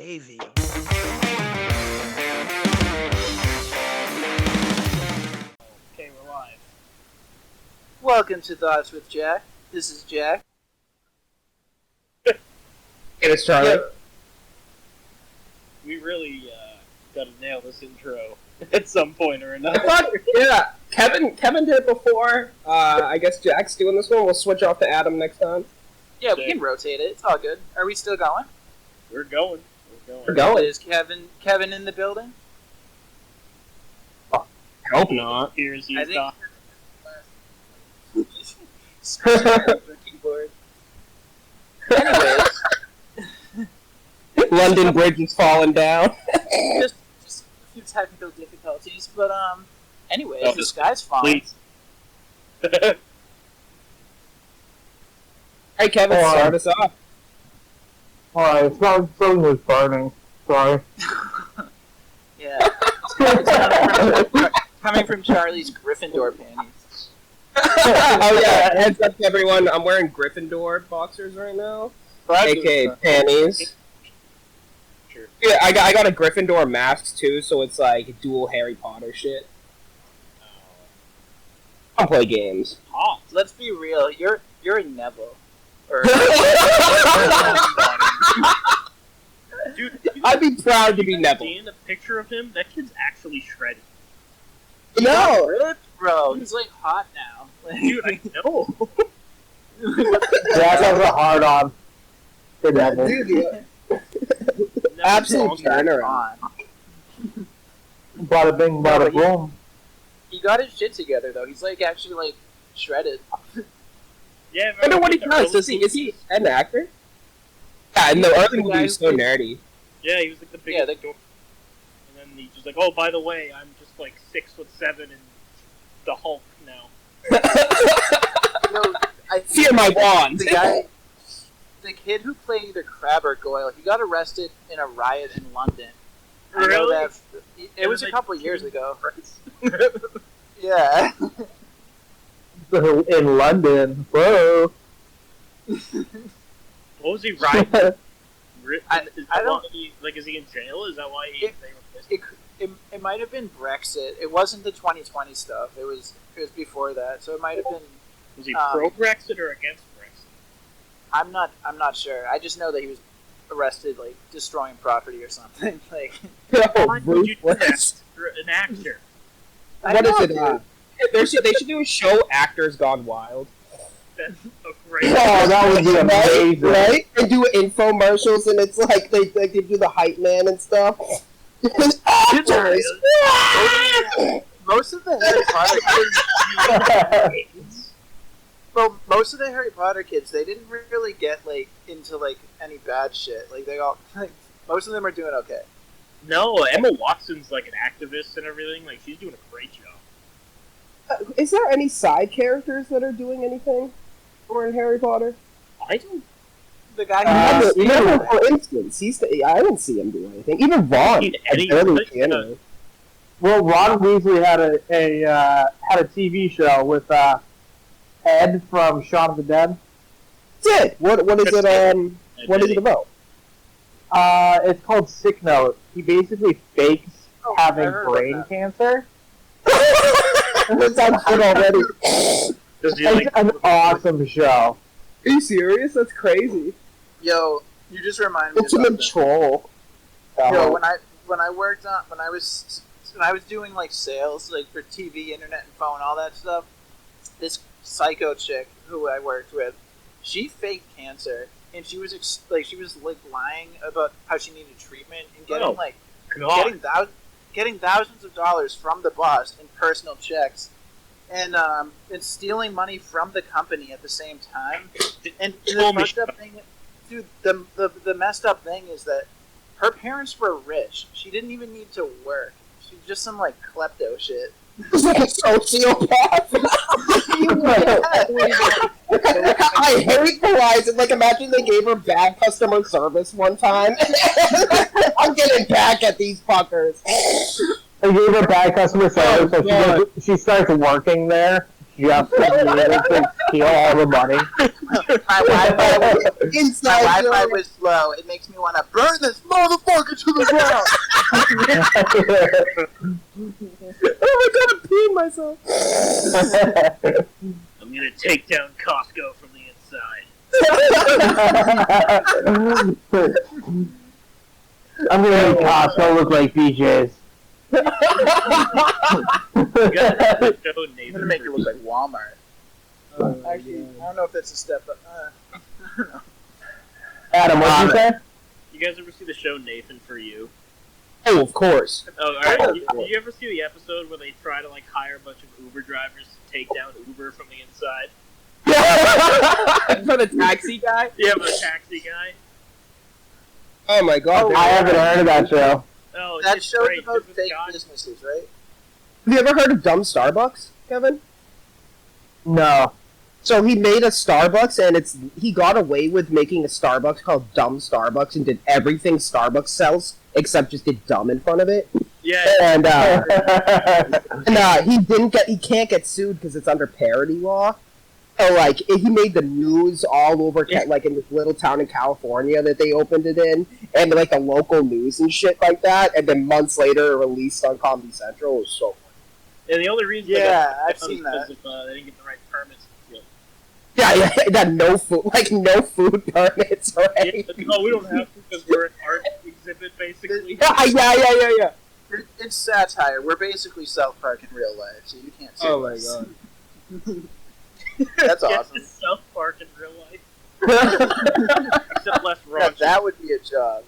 gravy. Okay, we're live. Welcome to Thoughts with Jack. This is Jack. It is Charlie. Yeah. We really gotta nail this intro at some point or I another. thought, yeah, Kevin did it before. I guess Jack's doing this one. We'll switch off to Adam next time. Yeah, we can rotate it. It's all good. Are we still going? We're going. We're going. Is Kevin in the building? I hope not. Here's I your think. doc. Keyboard. Anyways, London Bridge is falling down. just a few technical difficulties, but anyways, Oh, the sky's falling. Please. Hey, Kevin, start us off. Alright, something was burning. Sorry. Yeah. Coming from Charlie's Gryffindor panties. Oh yeah, heads up to everyone. I'm wearing Gryffindor boxers right now, aka panties. Sure. Yeah, I got a Gryffindor mask too, so it's like dual Harry Potter shit. I'll play games. Hot. Let's be real. You're a Neville. Or Dude, I'd be proud to be Neville. seeing a picture of him, that kid's actually shredded. No! ripped, bro. He's like hot now. Dude, I know. Jack has a hard on. Good level. Dude, absolute turnaround. on. Bada bing, bada boom. He got his shit together though. He's like actually like shredded. Yeah, I wonder what he the does. early Is he an actor? Yeah, in the early movie he's so nerdy. Yeah, he was like the biggest dork. And then he's just like, oh, by the way, I'm just like 6'7" and the Hulk now. No, I Fear my wand. the kid who played either Crab or Goyle, he got arrested in a riot in London. I know Really? that. It was a Like, couple years ago. Yeah. In London, whoa. What was he riding? I don't- Is he in jail? Is that why they were pissed? It might have been Brexit. It wasn't the 2020 stuff. It was before that. So it might have been. Was he pro Brexit or against Brexit? I'm not sure. I just know that he was arrested like destroying property or something. Like Why would you do that? Ruthless. You're an actor. What is it? dude. They should do a show Actors Gone Wild. That's a great. Oh, that would be amazing. Right? And do infomercials and it's like they do the hype man and stuff. Actors! Most of the Harry Potter kids, well, most of the Harry Potter kids, they didn't really get like into like any bad shit. Like they all, like, most of them are doing okay. No, Emma Watson's like an activist and everything. Like she's doing a great job. Is there any side characters that are doing anything? Or in Harry Potter? I don't. The guy who Remember, for instance, I didn't see him do anything. Even Ron, Dude, I barely any- can him. Well, Ron Weasley had a TV show with Ed from Shaun of the Dead. That's it. What is it? What is it about? It's called Sick Note. He basically fakes having I heard about brain that. cancer. That sounds good already. Does he It's like? an awesome show. Are you serious? That's crazy. Yo, you just remind me. It's an of something. troll. Yo, when I worked on when I was doing like sales like for TV, internet, and phone, all that stuff. This psycho chick who I worked with, she faked cancer, and she was lying about how she needed treatment and getting God. getting thousands of dollars from the boss in personal checks, and stealing money from the company at the same time. And the Told me messed up thing, dude, the messed up thing is that her parents were rich. She didn't even need to work. She's just some like klepto shit. He's like a sociopath. I hate Verizon. Like, imagine they gave her bad customer service one time. I'm getting back at these fuckers. They gave her bad customer service, Oh, so she starts working there. just to steal all the money. My Wi-Fi Inside joke. was slow. It makes me want to burn this motherfucker to the ground. Oh my god, I'm peeing myself. I'm gonna take down Costco from the inside. I'm gonna make Costco look like BJ's. You guys ever show I'm Nathan gonna make it for look like Walmart. Actually, I don't know if that's a step up. I don't know. Adam, what did you say? You guys ever see the show Nathan for You? Oh, of course. Oh, alright. Did you ever see the episode where they try to like hire a bunch of Uber drivers to take down Uber from the inside? For the taxi guy? Yeah, the taxi guy. Oh my god. I haven't heard of that show. Oh, That it's show's great. about This fake guy- businesses, right? Have you ever heard of Dumb Starbucks, Kevin? No. So he made a Starbucks, and he got away with making a Starbucks called Dumb Starbucks, and did everything Starbucks sells except just did dumb in front of it. Yeah. And he can't get sued because it's under parody law. So like he made the news all over, like in this little town in California that they opened it in, and like the local news and shit like that. And then months later, it released on Comedy Central. It was so funny. And the only reason Yeah, they I've seen because that. if, they didn't get the right permits. Yeah, that no food permits or Yeah, anything. no, we don't have to because we're an art exhibit, basically. Yeah. It's satire. We're basically South Park in real life, so you can't see Oh my us. god. That's Yeah, awesome. it's South Park in real life. Except less Yeah, raunchy. that would be a job.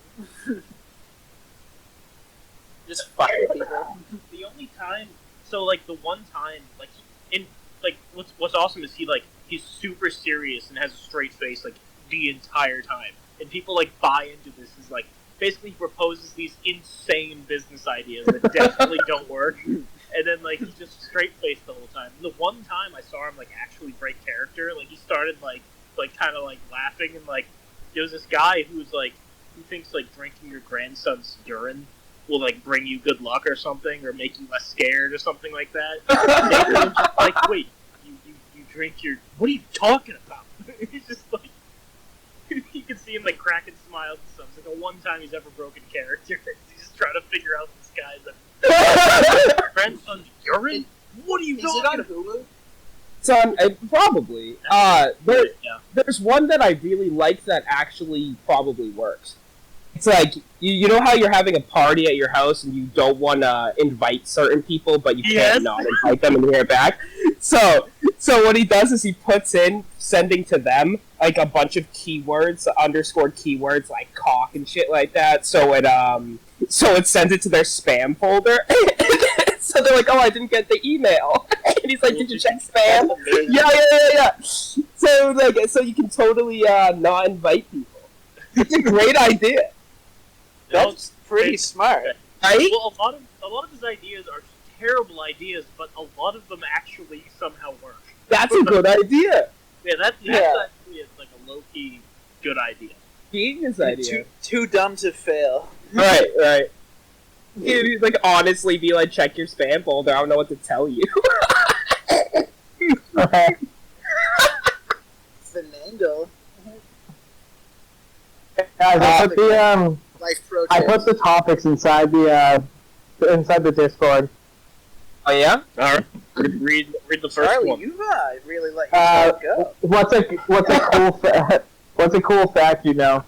Just fucking people. The only time, so like the one time, like in like what's awesome is he's super serious and has a straight face like the entire time, and people like buy into this. Is like basically he proposes these insane business ideas that definitely don't work, and then like he's just straight faced the whole time. And the one time I saw him like actually break character, like he started like kind of like laughing, and like there was this guy who thinks like drinking your grandson's urine will like bring you good luck or something, or make you less scared or something like that. And I'm just like, wait, you drink your? What are you talking about? He's just like, you can see him like cracking smiles and stuff. It's like the one time he's ever broken character. He's just trying to figure out this guy's grandson's urine. What are you Is it on talking? Hulu? It's on probably. There's one that I really like that actually probably works. It's like you know how you're having a party at your house and you don't want to invite certain people, but you can't not invite them and hear it back. So what he does is he puts in sending to them like a bunch of keywords, underscored keywords like cock and shit like that. So it sends it to their spam folder. So they're like, "Oh, I didn't get the email." And he's like, "Did you check spam?" Yeah. So you can totally not invite people. It's a great idea. That's pretty smart. Right? Well, a lot of his ideas are terrible ideas, but a lot of them actually somehow work. That's a good idea. Yeah, that's actually like a low key good idea. Genius idea. Too dumb to fail. Right. He'd like honestly be like, check your spam folder. I don't know what to tell you. Fernando. Guys, Life pro I put the topics inside the Discord. Oh yeah. All right, read the first Charlie, one. you really let yourself go. What's a cool fact you know?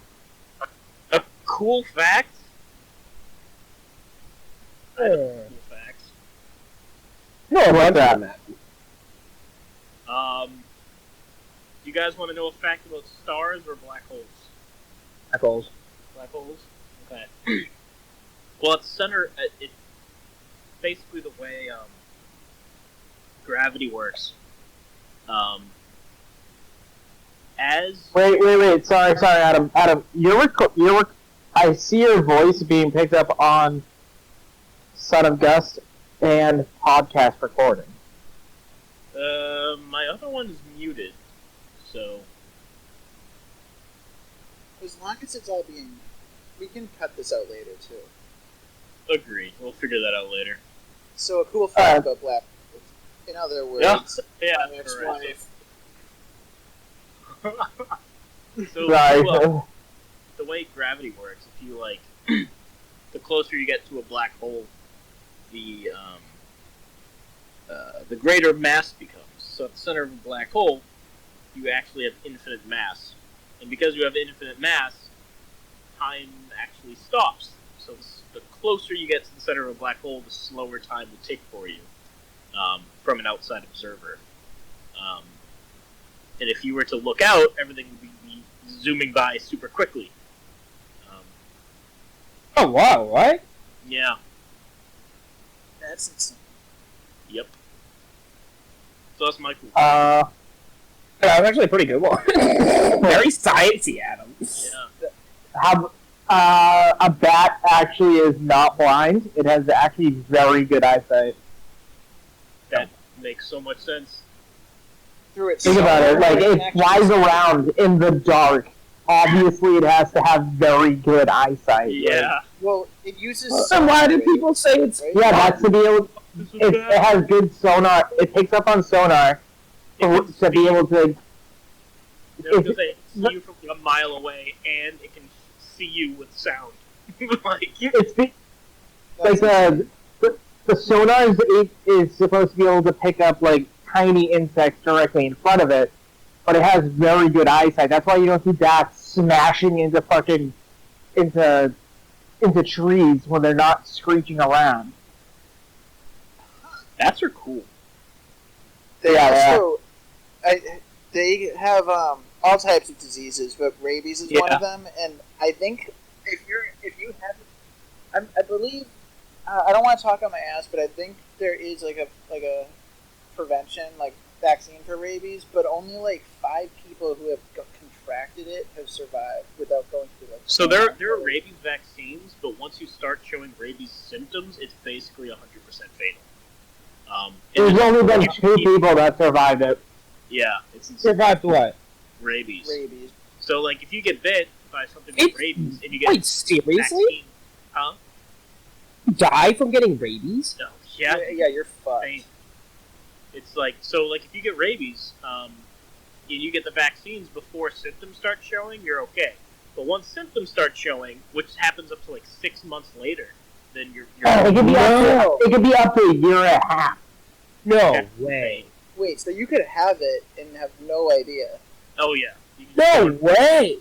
A cool fact. I don't know cool facts. No, what's that? You guys want to know a fact about stars or black holes? Black holes. Black holes. Okay. Well, at the center, it's basically the way gravity works. As Wait. Sorry, Adam. Adam, I see your voice being picked up on Son of Gust and podcast recording. my other one is muted, so As long as it's all being... We can cut this out later, too. agreed. We'll figure that out later. So a cool fact about black holes. In other words, Yeah, my ex-wife. So Sorry. the way gravity works, if you like, the closer you get to a black hole, the greater mass becomes. So at the center of a black hole, you actually have infinite mass, and because you have infinite mass, time actually stops. So the closer you get to the center of a black hole, the slower time will take for you, from an outside observer. And if you were to look out, everything would be zooming by super quickly. Oh wow! What? Yeah. That's insane. Yep. So that's my cool. Yeah, that was actually a pretty good one. Very sciencey, Adam. Yeah. How a bat actually is not blind. It has actually very good eyesight. That makes so much sense. Through its Think about it. Like, it actually- flies around in the dark. Obviously, it has to have very good eyesight. Yeah. Well, it uses. Then why do sound people say it's? waves, Yeah, right? that's to be able. It has good sonar. It picks up on sonar to be able to. Because they see you from a mile away, and it can see you with sound. Like, It's like That's the sonar is supposed to be able to pick up like tiny insects directly in front of it, but it has very good eyesight. That's why you don't see bats smashing into into trees when they're not screeching around. bats are cool. They Yeah, also, they have all types of diseases, but rabies is one of them. And I think if you have, I believe, I don't want to talk on my ass, but I think there is like a prevention vaccine for rabies, but only like 5 people who have contracted it have survived without going through So there are rabies vaccines, but once you start showing rabies symptoms, it's basically 100% fatal. There's only been 2 people that survived it. Yeah, it's insane. Survived what? Rabies. rabies. So like, if you get bit by something with It's- rabies and you get Wait, seriously? vaccine, huh? Die from getting rabies? No, yeah, Yeah, you're fucked. insane. It's like, so like, if you get rabies, and you get the vaccines before symptoms start showing, you're okay. But once symptoms start showing, which happens up to like 6 months later, then you're It could be No. it could be up to a year and a half. No That's way. insane. Wait, so you could have it and have no idea. Oh yeah. You can No just way.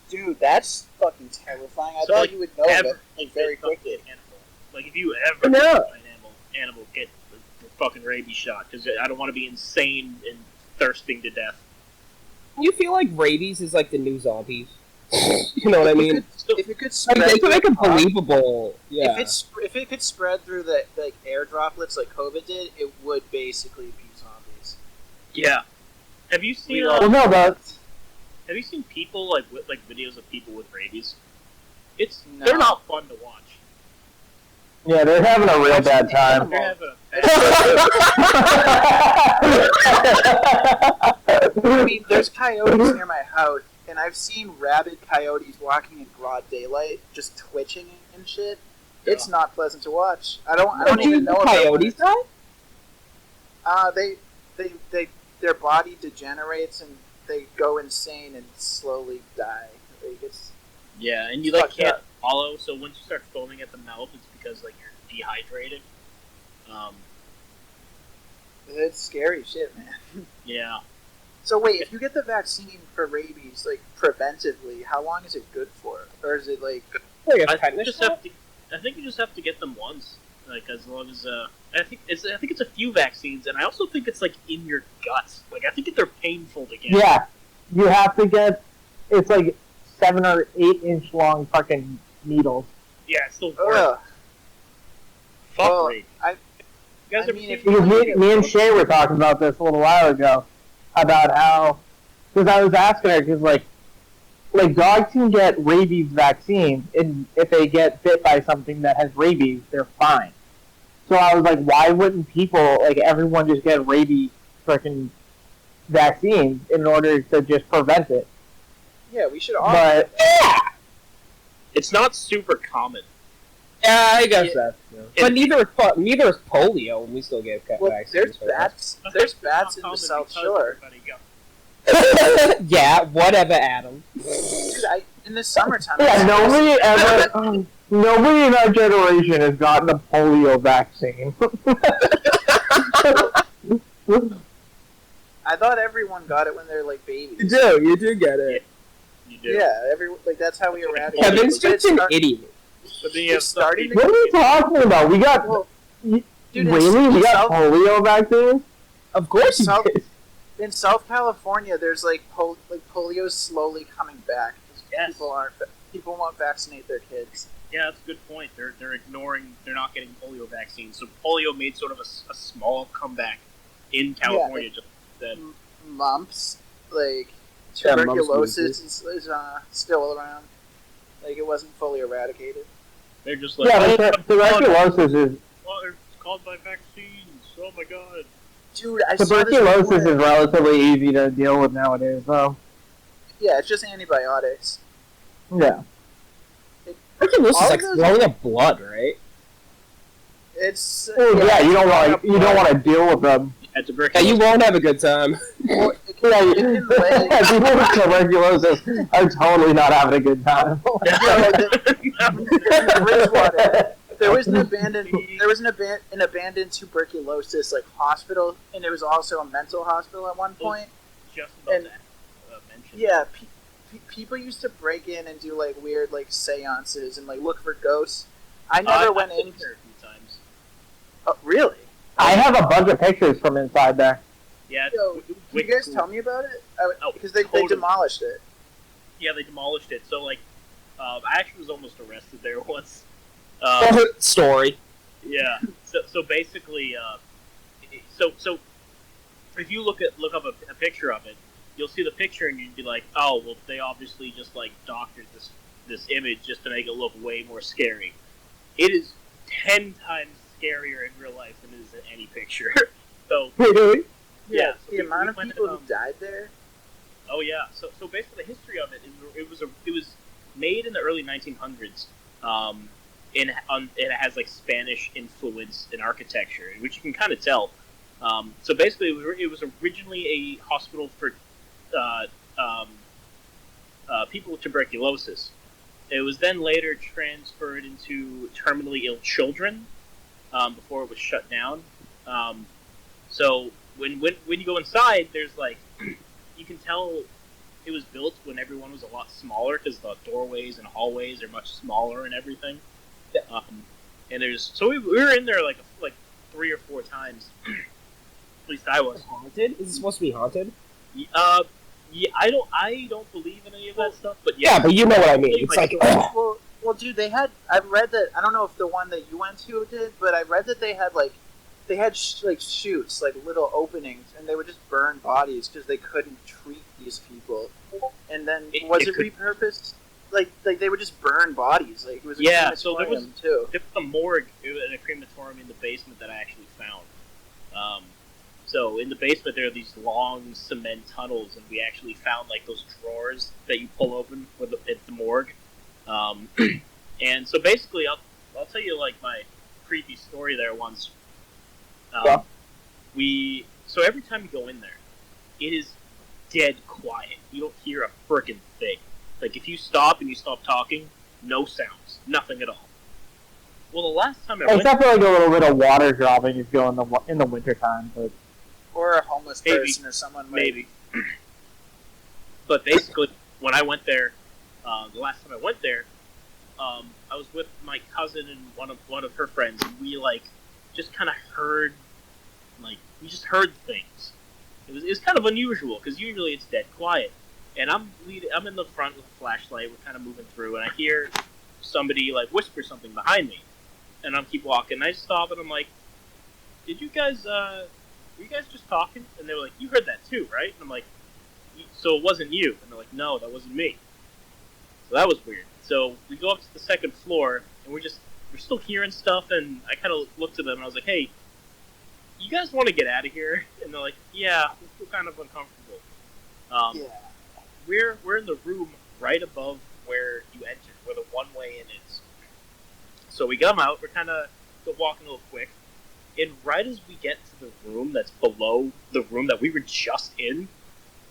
Dude, that's fucking terrifying. I So, thought like, you would know of ever it very get something quickly. animal. Like, if you ever No. get an animal get the fucking rabies shot, because I don't want to be insane and thirsting to death. You feel like rabies is like the new zombies. You know what I mean? If it could spread Like, they through can make the it crop- believable. Yeah. if it could spread through the air droplets like COVID did, it would basically be zombies. Yeah. Have you seen We all- Well, no, Have you seen people like videos of people with rabies? No. They're not fun to watch. yeah, they're having a real bad time. They're having a bad I mean, there's coyotes near my house, and I've seen rabid coyotes walking in broad daylight, just twitching and shit. It's not pleasant to watch. I don't even know if coyotes die? their body degenerates and they go insane and slowly die. Like, it's Yeah, and you like Fucked can't up. swallow, so once you start foaming at the mouth, it's because like you're dehydrated. it's scary shit, man. Yeah. So wait, if you get the vaccine for rabies, like preventively, how long is it good for? Or is it like Like a I tetanus just shot? have to. I think you just have to get them once, like as long as I think it's a few vaccines, and I also think it's like in your guts. Like I think they're painful to get. Yeah, you have to get. It's like 7 or 8 inch long fucking needles. Yeah, it's the worst. ugh? Fuck Well, rabies. I- You guys I ever mean, seen- if you- Because me and Shay were talking about this a little while ago about how, because I was asking her, because like dogs can get rabies vaccines, and if they get bit by something that has rabies, they're fine. So I was like, why wouldn't people, like everyone, just get rabies freaking vaccines in order to just prevent it? Yeah, we should all. But It's not super common. Yeah, I guess that's true. But neither is polio, and we still get vaccines. There's bats in the South Shore. Yeah, whatever, Adam. Dude, in the summertime. Yeah, nobody in our generation has gotten a polio vaccine. I thought everyone got it when they're like babies. You do get it. You do. Yeah, that's how we eradicate. Kevin's just an idiot. But then you have starting. What are you talking about? We got Dude, we got polio vaccines. Of course you did. In South California, there's like polio's slowly coming back because people won't vaccinate their kids. Yeah, that's a good point. They're not getting polio vaccines. So polio made sort of a small comeback in California. Yeah, just then. Mumps, like tuberculosis is still around. Like it wasn't fully eradicated. They're just like tuberculosis is. Oh, it's caused by vaccines. Oh my god. Dude, tuberculosis is relatively easy to deal with nowadays, though. Yeah, it's just antibiotics. Yeah. Tuberculosis is like blowing up blood, right? It's you don't want to deal with them. Yeah, you won't have a good time. Well, people with tuberculosis are totally not having a good time. There was an abandoned tuberculosis like hospital, and there was also a mental hospital at one point. Just about mention. Yeah, people used to break in and do like weird like seances and like look for ghosts. I never went in there a few times. Oh, really? I have a bunch of pictures from inside there. Yeah. Yo, can you guys tell me about it? Because they demolished it. Yeah, they demolished it. So like, I actually was almost arrested there once. Story. Yeah. So basically, so if you look up a picture of it, you'll see the picture and you'd be like, oh well, they obviously just like doctored this image just to make it look way more scary. It is 10 times scarier in real life than it is in any picture. So really? Yeah. So the amount of people who died there. Oh yeah. So basically, the history of it is it was made in the early 1900s. It has like Spanish influence in architecture, which you can kind of tell. So basically, it was originally a hospital for people with tuberculosis. It was then later transferred into terminally ill children before it was shut down. So when you go inside, there's like you can tell it was built when everyone was a lot smaller because the doorways and hallways are much smaller and everything. And we were in there like 3 or 4 times. At least I was. Haunted? Is it supposed to be haunted? Yeah, I don't believe in any of that stuff, but yeah. Yeah, but you know what I mean. It's like well, dude, I've read that. I don't know if the one that you went to did, but I read that they had chutes, like little openings, and they would just burn bodies because they couldn't treat these people. And then was it repurposed? Like they would just burn bodies. Like it was a crematorium so there was too. There was a morgue and a crematorium in the basement that I actually found. So in the basement there are these long cement tunnels, and we actually found like those drawers that you pull open at the morgue. And so basically, I'll tell you like my creepy story there once. So every time you go in there, it is dead quiet. You don't hear a frickin' thing. Like if you stop and you stop talking, no sounds, nothing at all. Well, the last time I went, except for like a little bit of water dropping if you go in the wintertime, but or a homeless person or someone maybe. But basically, when I went there, the last time I went there, I was with my cousin and one of her friends, and we like just kind of heard, we just heard things. It was kind of unusual because usually it's dead quiet. And I'm in the front with a flashlight. We're kind of moving through, and I hear somebody like whisper something behind me, and I keep walking. And I stop, and I'm like, "Did you guys? Were you guys just talking?" And they were like, "You heard that too, right?" And I'm like, "So it wasn't you?" And they're like, "No, that wasn't me." So that was weird. So we go up to the second floor, and we're still hearing stuff. And I kind of looked at them, and I was like, "Hey, you guys want to get out of here?" And they're like, "Yeah, we feel kind of uncomfortable." Yeah. We're in the room right above where you entered, where the one-way in is. So we come out. We're kind of walking a little quick, and right as we get to the room that's below the room that we were just in.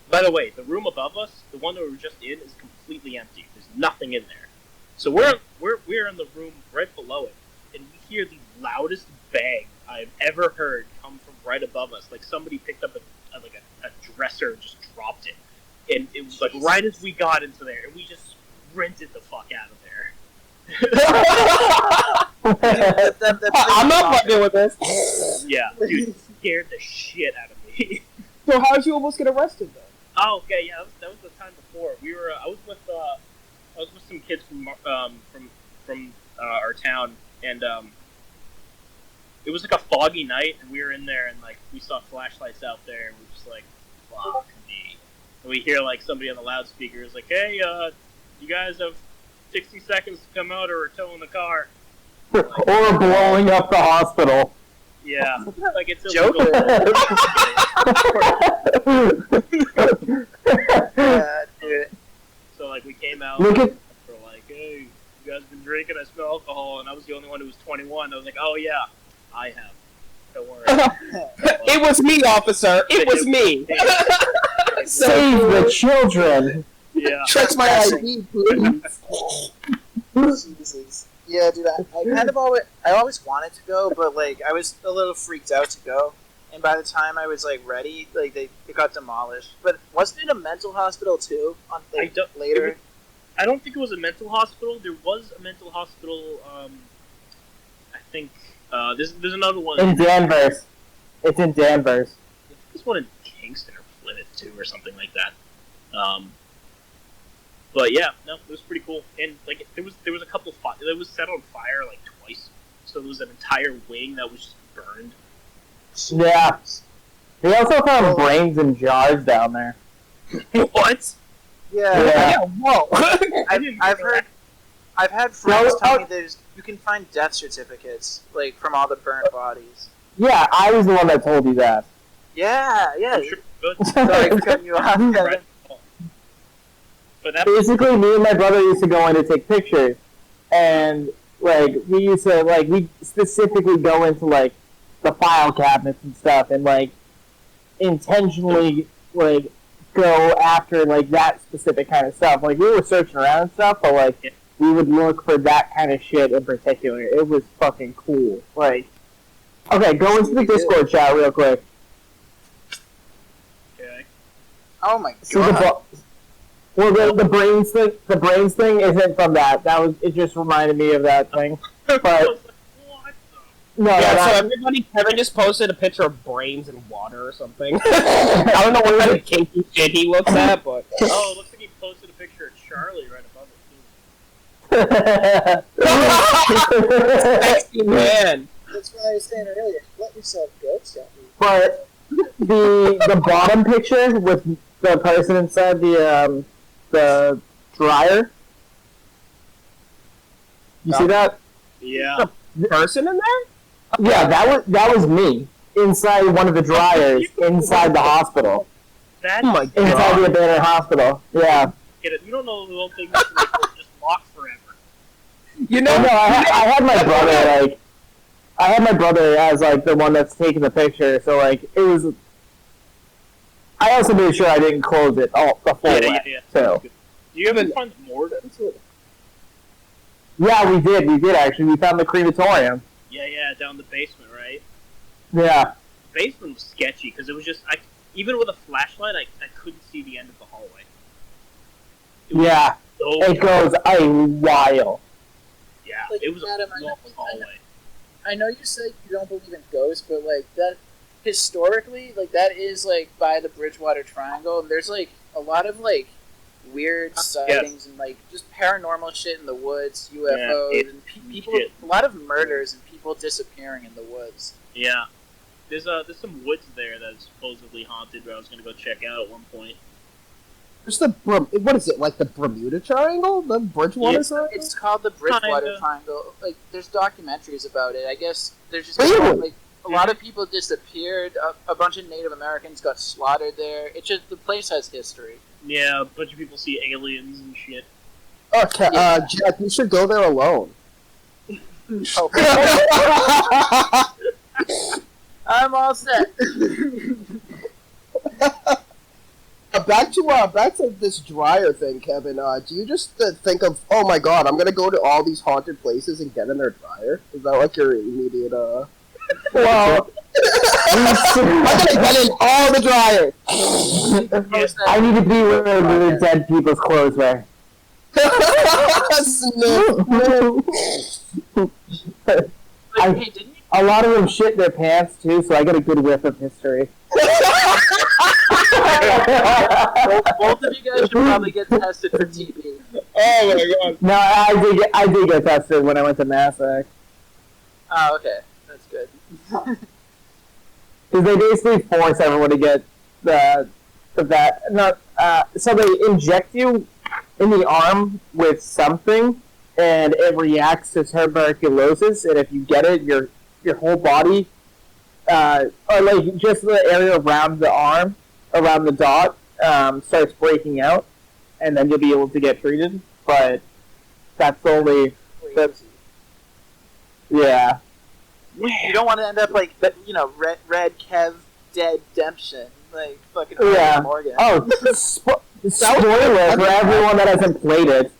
By the way, the room above us, the one that we were just in, is completely empty. There's nothing in there. So we're in the room right below it, and we hear the loudest bang I've ever heard come from right above us. Like somebody picked up a dresser and just dropped it, and it was like right as we got into there, and we just sprinted the fuck out of there. I'm not fucking with this. Yeah, dude, it scared the shit out of me. So how'd you almost get arrested then? Oh, okay, yeah, that was the time before. I was with some kids from our town, and it was like a foggy night, and we were in there, and like we saw flashlights out there, and we were just like, fuck me. And we hear like somebody on the loudspeaker is like, hey, you guys have 60 seconds to come out, or we're towing the car. Like, or blowing up the hospital. Yeah, like it's illegal. Yeah, dude. So like we came out. Look at. We're like, hey, you guys been drinking? I smell alcohol, and I was the only one who was 21. I was like, oh yeah, I have. Don't worry. It was me, officer. It was me. Save the children. Yeah. Check my ID, please. Jesus. Yeah, dude. I always wanted to go, but like I was a little freaked out to go. And by the time I was like ready, like it got demolished. But wasn't it a mental hospital too? Later. I don't think it was a mental hospital. There was a mental hospital. I think there's another one In Danvers. It's in Danvers. There's one in Kingston or Plymouth too, or something like that. But yeah, no, it was pretty cool. And like there was a couple it was set on fire like twice. So there was an entire wing that was just burned. Yeah. They also found brains in jars down there. What? Yeah. Whoa. I've had friends tell me that you can find death certificates like from all the burnt bodies. Yeah, I was the one that told you that. Yeah. I'm sure good. Sorry for cutting you off. Right. But that Basically, me and my brother used to go in to take pictures, and like we specifically go into like the file cabinets and stuff, and like intentionally like go after like that specific kind of stuff. Like we were searching around and stuff, but like we would look for that kind of shit in particular. It was fucking cool. Like, okay, go into the Discord chat real quick. Okay. Oh my god. So the brains thing isn't from that. It just reminded me of that thing. But no, So Kevin just posted a picture of brains in water or something. I don't know what kind of kinky shit he looks at, but it looks like he posted a picture of Charlie right above it too. sexy man. That's what I was saying earlier. Let yourself go, Shelby. But the bottom picture with the person inside the dryer. You see that? Yeah. The person in there? Yeah, that was me inside one of the dryers inside the hospital. That's Oh my god. Inside the abandoned hospital. Yeah. Get it. You don't know the little thing that's just locked forever. You No, know, I had my brother like. I had my brother as like the one that's taking the picture, so like it was. I also made sure I didn't close it the full way. Yeah. So. Do you ever find more? Yeah, we did actually. We found the crematorium. Yeah, down the basement, right? Yeah. The basement was sketchy because it was just even with a flashlight, I couldn't see the end of the hallway. Yeah. So It goes a while. Yeah, Like, it was Adam, a long hallway. I know you said you don't believe in ghosts, but like that historically, like that is like by the Bridgewater Triangle, and there's like a lot of like weird sightings and like just paranormal shit in the woods, UFOs, and people. A lot of murders and people disappearing in the woods. Yeah, there's some woods there that's supposedly haunted. But I was gonna go check out at one point. there's what is it, like the Bermuda Triangle? The Bridgewater Triangle? It's called the Bridgewater Kinda. Triangle. Like, there's documentaries about it. I guess there's just Really? like a lot of people disappeared. A bunch of Native Americans got slaughtered there. It's just the place has history. Yeah, a bunch of people see aliens and shit. Okay, Jack, you should go there alone. I'm all set. Back to this dryer thing, Kevin. Do you just think of, oh my god, I'm gonna go to all these haunted places and get in their dryer? Is that like your immediate Well, I'm gonna get in all the dryers. I need to be where the dead people's clothes were. A lot of them shit their pants too, so I get a good whiff of history. Both of you guys should probably get tested for TB. Oh my god! No, I did get tested when I went to Massac. Oh, okay, that's good. Because they basically force everyone to get so they inject you in the arm with something, and it reacts to tuberculosis, and if you get it, your whole body, or like just the area around the arm, around the dot, starts breaking out, and then you'll be able to get treated. But that's only yeah. You don't want to end up like Red Kev Dead Demption, like fucking Morgan. Oh, spoiler for everyone that hasn't played it.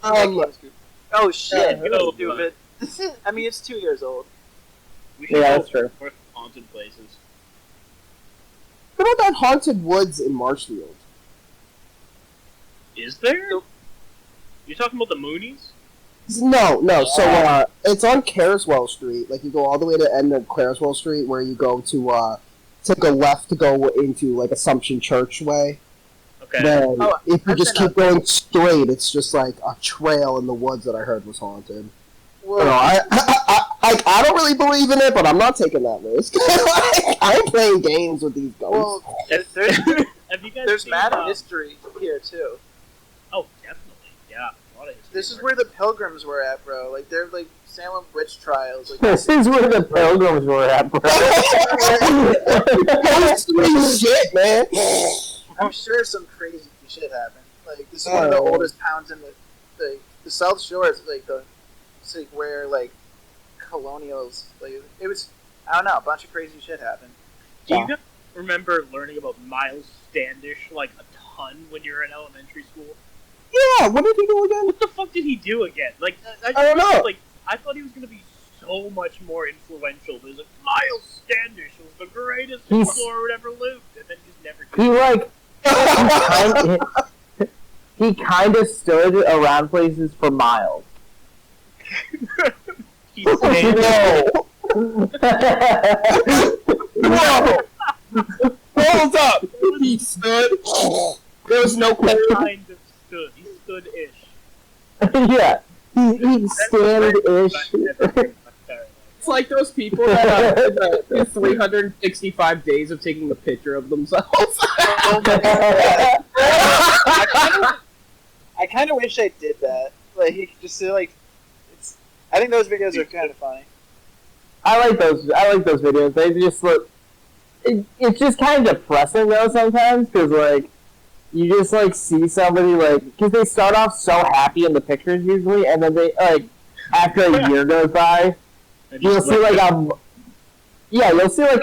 Oh shit! Stupid. I mean, it's 2 years old. We should that's true. More haunted places. What about that haunted woods in Marshfield? Is there? You're talking about the Moonies? No. So it's on Carswell Street. Like you go all the way to the end of Carswell Street, where you go to take a left to go into like Assumption Church way. Okay. Then if you just keep going straight, it's just like a trail in the woods that I heard was haunted. Well, I don't really believe in it, but I'm not taking that risk. I'm playing games with these ghosts. Well, have you guys there's seen, mad history here too. Oh, definitely. Yeah, a lot of history. This is where the Pilgrims were at, bro. Like they're like Salem witch trials. Like, this is where the Pilgrims were at, bro. Shit, man. I'm sure some crazy shit happened. Like this is one of the oldest towns in the South Shore. Is like it's like where like colonials like it was. I don't know. A bunch of crazy shit happened. Do you guys remember learning about Miles Standish like a ton when you were in elementary school? Yeah. What did he do again? What the fuck did he do again? Like I don't know. Like I thought he was gonna be so much more influential. There's like Miles Standish was the greatest explorer who ever lived, and then he's never. He kind of stood around places for miles. He's saying, Whoa! Hold up! He stood. There was no question. kind of stood. He stood-ish. Yeah, he stand-ish. It's like those people that do 365 days of taking a picture of themselves. I kind of wish I did that. Like, just to, like, I think those videos are kind of funny. I like those videos. They just look. It's just kind of depressing though sometimes because like you just like see somebody like because they start off so happy in the pictures usually, and then they like after a year goes by, you'll see like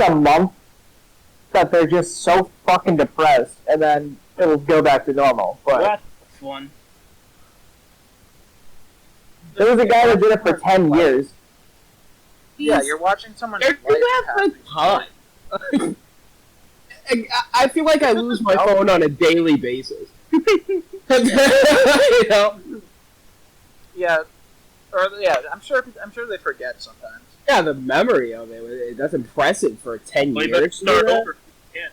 a month that they're just so fucking depressed, and then it'll go back to normal. But that's fun. there was a guy that did it for 10 years. Yeah, you're watching someone's life That's time. I feel like I lose my phone on a daily basis. You know? Yeah, I'm sure they forget sometimes. Yeah, the memory of it, that's impressive for 10 Well, you years. better start over. Yeah.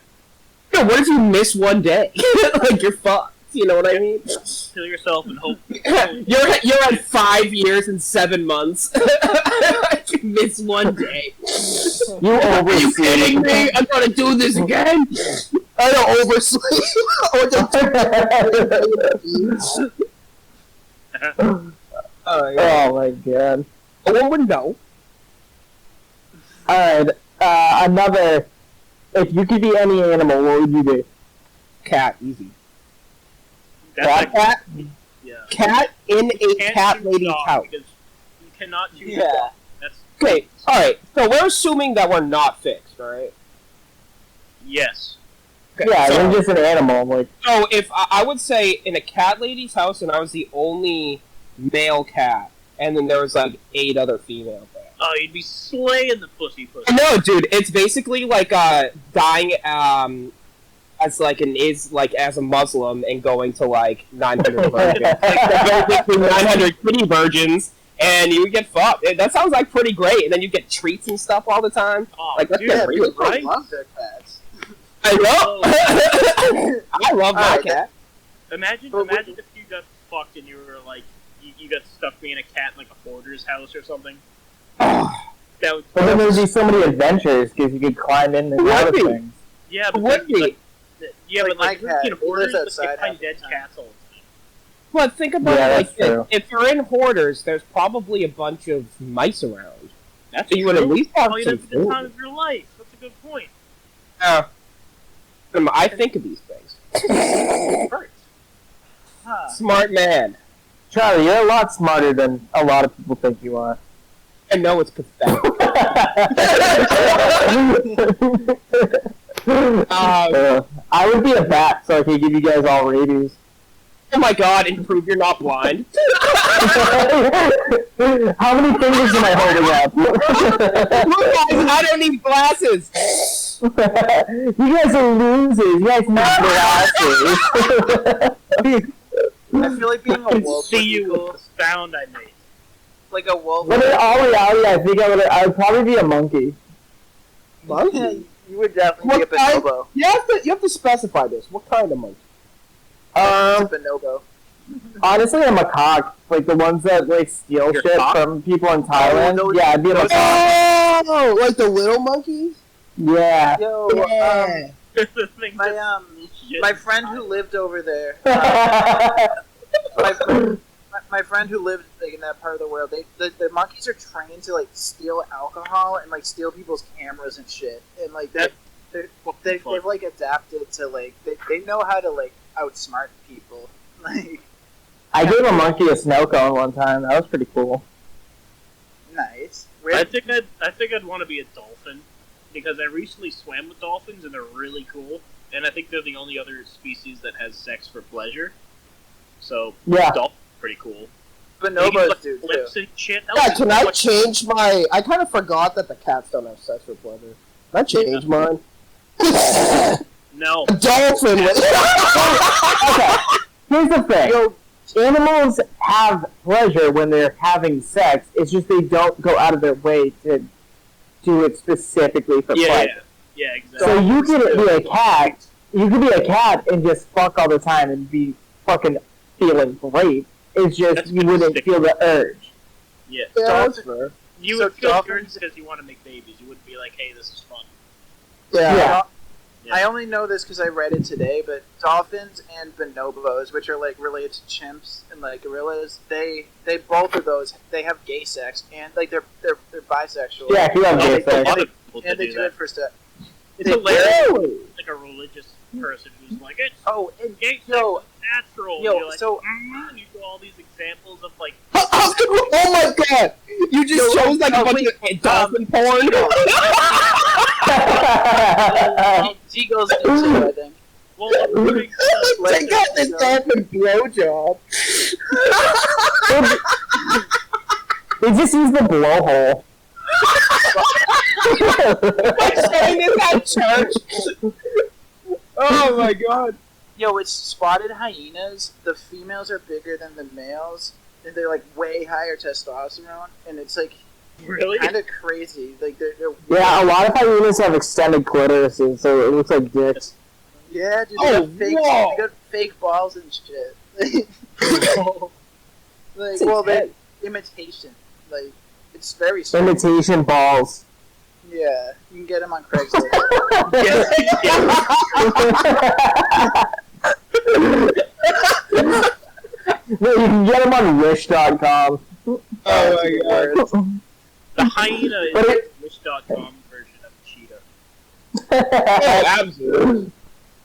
Yeah, what if you miss one day? Like, you're fucked. You know what I mean? Kill yourself and hope. You're at 5 years and 7 months. You miss one day. Are you kidding me? I'm gonna do this again? I don't oversleep. Oh my god. One would know. Alright, another. If you could be any animal, what would you be? Cat, easy. That's Cat? yeah. Cat in a Can't cat do lady dog couch. because cannot choose. Yeah. That's Okay, alright, so we're assuming that we're not fixed, right? yes. Okay, Yeah, so, I'm just an animal. Like, so if I would say in a cat lady's house, and I was the only male cat, and then there was like 8 other female cats. Oh, you'd be slaying the pussy. No, dude, it's basically like dying as like as a Muslim and going to like 900 virgins, like between 900 kitty virgins, and you get fucked. That sounds like pretty great, and then you get treats and stuff all the time. Oh, Like that's dude, getting really People right? love their pets. I love. I love my Alright, cat. Imagine if you got fucked and you were like, you got stuck being a cat in like a hoarder's house or something. That would. but then there'd be so many adventures because you could climb in and out of Would be. things. Yeah, but Would be. like, yeah, Like but like my cat, in he hoarders, lives like, outside they find half the dead time. cats all the time. But think about Yeah, it that's like true. if you're in hoarders, there's probably a bunch of mice around. That's So you would at least have probably some the time food. of your life. That's a good point. I think of these things. Hurts. Huh. Smart man. Charlie, you're a lot smarter than a lot of people think you are. I know it's pathetic. I would be a bat so I could give you guys all rabies. Oh my god, and prove you're not blind. How many fingers am I holding up? Look, guys, I don't need glasses. You guys are losers. You guys need glasses. I feel like being a wolf See would be you cool. with the sound I made. Like a wolf. But in all reality, I think I would probably be a monkey. Monkey? You would definitely What be a kind? bonobo. You have to specify this. What kind of monkey? A bonobo. Honestly, I'm a macaque. Like the ones that like steal You're shit cock? from people in Thailand. those- Yeah, I'd be a those- macaque. Oh, like the little monkeys? Yeah. Yo, Yeah. The thing my that- shit. my friend who lived over there. My friend who lived like in that part of the world, the monkeys are trained to like steal alcohol and like steal people's cameras and shit, and like they've like adapted to like they know how to like outsmart people. Like I gave a monkey a snow cone one time. That was pretty cool. nice. I think I'd want to be a dolphin because I recently swam with dolphins and they're really cool, and I think they're the only other species that has sex for pleasure. So Yeah. dolphins are pretty cool. Bonobos do too. Flips and shit. That Yeah, was can so I much- change my... I kind of forgot that the cats don't have sex for pleasure. Can I change mine? No. Dolphin with... Okay. Here's the thing. Animals have pleasure when they're having sex. It's just they don't go out of their way to do it specifically for pleasure. Yeah, exactly. So you could be a cat. You could be a cat and just fuck all the time and be fucking feeling great. It's just That's you wouldn't sick. feel the urge. Yeah. that's fair. You So would feel dolphins- yours because you want to make babies. You wouldn't be like, hey, this is fun. Yeah. Yeah. I only know this because I read it today, but dolphins and bonobos, which are like related to chimps and like gorillas, they both of those they have gay sex and like they're bisexual. Yeah, if you have Oh, gay a sex. lot of people and they do do that. it for stuff. It's hilarious. Really? Like a religious person who's like, it's Oh, and gay sex yo, is natural. yo, and you're like, so- and you do all these examples of like, Oh my god! You just Yo, chose like a bunch of dolphin porn? seagulls do too, I think. well, like, Check out this dolphin blowjob. They just use the blowhole. I'm saying this at church. Oh my god. Yo, it's spotted hyenas. The females are bigger than the males, and they're like way higher testosterone, and it's like really? kind of crazy. Like they're Yeah, a lot of hyenas have extended clitorises, so it looks like dicks. yeah, dude. Oh, They whoa. got fake balls and shit. Like, well, they imitation. Like, it's very strange. Imitation balls. Yeah, you can get them on Craigslist. No, you can get them on Wish.com. Oh my god. The hyena is But the it- Wish.com version of a cheetah. Oh, absolutely.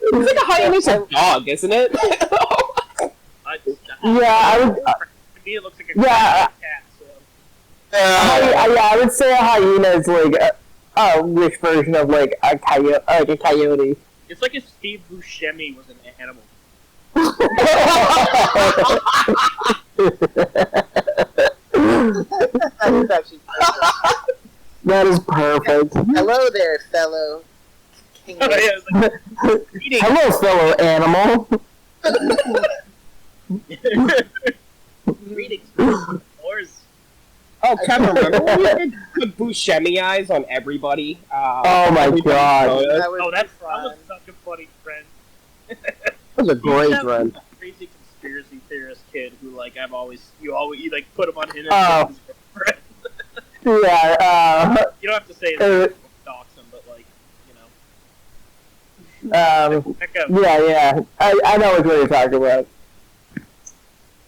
It's like a hyena's a dog, isn't it? I, Yeah, I would. to me, it looks like a Yeah. cat. So. I would say a hyena is like a wish version of like a coyote, It's like if Steve Buscemi was an animal. That's actually perfect. That is perfect. Hello there, fellow king. Oh, yeah, it's like, Hello, fellow animal. Greetings, horse. Oh, Kevin, remember when we did put Buscemi eyes on everybody? Oh my god. That was That fun. was such a funny trend. That was a great trend. Crazy conspiracy theorist kid who, like, you like put him on his friend. Yeah, You don't have to say it, dox him, but, like, you know. Check out. yeah. I know what you're talking about.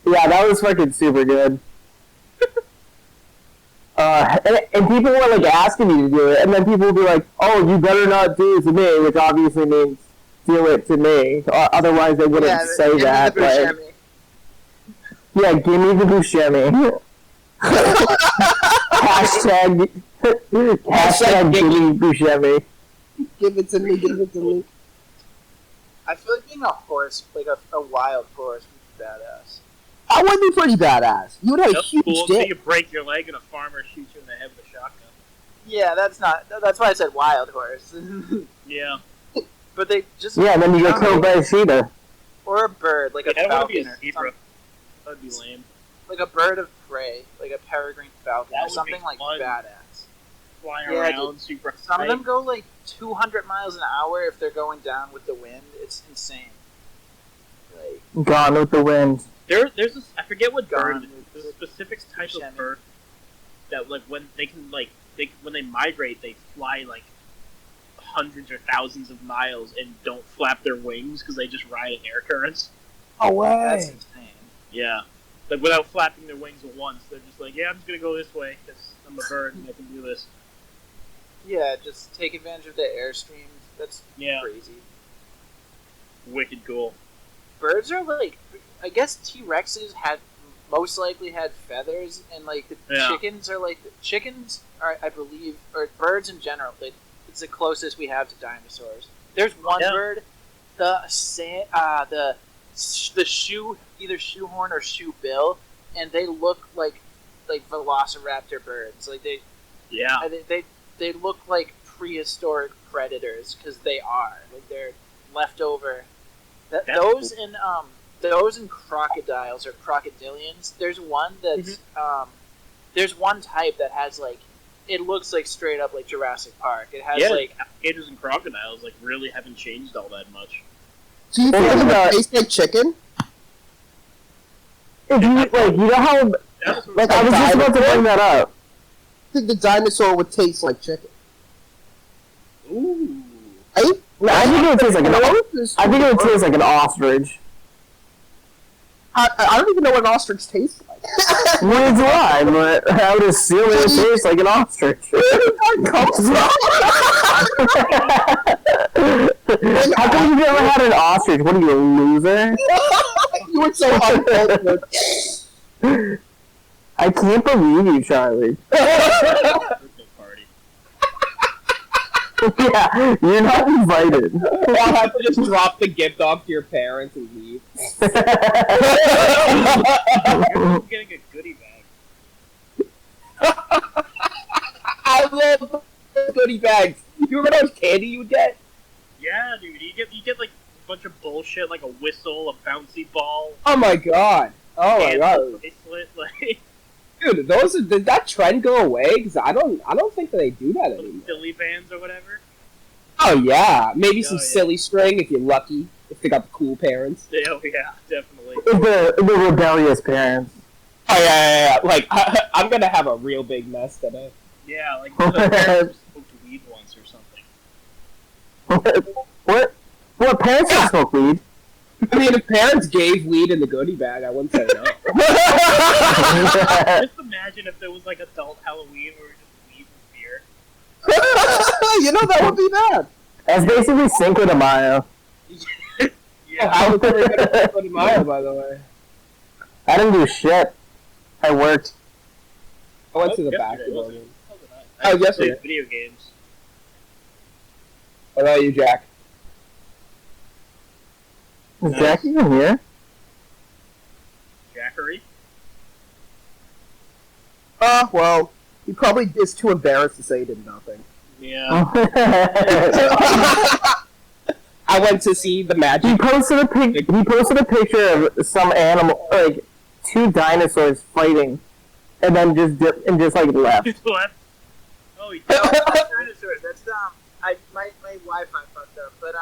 Yeah, that was fucking super good. And people were like asking me to do it, and then people would be like, "Oh, you better not do it to me," which obviously means do it to me. Otherwise, they wouldn't say that. Like, yeah, give me the Buscemi. hashtag give me Buscemi. Give it to me, give it to me. I feel like being a horse, like a wild horse, would be badass. I would be pretty badass. You would have a That's huge cool. So dick. you break your leg and a farmer shoots you in the head with a shotgun. Yeah, that's why I said wild horse. Yeah. But they just Yeah, then you get killed by a cheetah. or a bird, like a I don't want to be falcon a or zebra. something, That'd be lame. like a bird of prey, like a peregrine falcon That or would something be like fun. badass. Flying Yeah, around, super Some of high. them go like 200 miles an hour if they're going down with the wind. It's insane. Like Gone with the wind. There's this, I forget what Gone bird it is. with There's a specific type Buscemi. of bird that, like, when they can, like, when they migrate, they fly, like, hundreds or thousands of miles and don't flap their wings because they just ride in air currents. Oh, that's way. insane. Yeah. Like, without flapping their wings at once, they're just like, yeah, I'm just gonna go this way because I'm a bird and I can do this. Yeah, just take advantage of the airstreams. That's Yeah. crazy. Wicked cool. Birds are like, I guess T-Rexes most likely had feathers, and like the Yeah. chickens are, I believe, or birds in general. It's the closest we have to dinosaurs. There's one bird, the shoe, either shoehorn or shoebill, and they look like velociraptor birds. Like Yeah. they look like prehistoric predators because they are like they're leftover. That's Those and crocodiles or crocodilians. There's one that's there's one type that has like it looks like straight up like Jurassic Park. It has like alligators and crocodiles like really haven't changed all that much. Do you think it would taste like chicken? If you like, you know how like I was just about to bring that up. I think the dinosaur would taste like chicken. Ooh. Right? No, I think it would taste like an ostrich. I don't even know what an ostrich tastes like. Neither do I, but I would assume it would taste like an ostrich. How come you've never had an ostrich? What are you, a loser? You were so uncultured. I can't believe you, Charlie. Birthday party. Yeah, you're not invited. I'll have to just drop the gift off to your parents and leave. You're getting a goodie bag. I love goodie bags. You remember those candy you would get? Yeah, dude. You get like a bunch of bullshit, like a whistle, a bouncy ball, Oh my god. Oh my and god. a bracelet, like Dude, did that trend go away? Because I don't think that they do that anymore. silly bands or whatever. Oh yeah, maybe some yeah. silly string if you're lucky. If they got the cool parents. Oh yeah, definitely. The rebellious parents. Oh yeah. Like I'm gonna have a real big mess today. Yeah, like the parents smoked weed once or something. What parents don't smoke weed? I mean, if parents gave weed in the goodie bag, I wouldn't say no. Just imagine if there was like adult Halloween where we just weed and beer. You know, that would be bad. That's basically Cinco de Mayo. Yeah. I was really good at Cinco de Mayo, by the way. I didn't do shit. I worked. I went to the yesterday, basketball wasn't it? game. I Oh, yesterday. played video games. What about you, Jack? Is Jack even here? Jackery? Well, he probably is too embarrassed to say he did nothing. Yeah. I went to see the Magic. He posted a picture of some animal, like 2 dinosaurs fighting, and then just like left. What? Oh, he No, dinosaurs. That's my Wi-Fi fucked up, but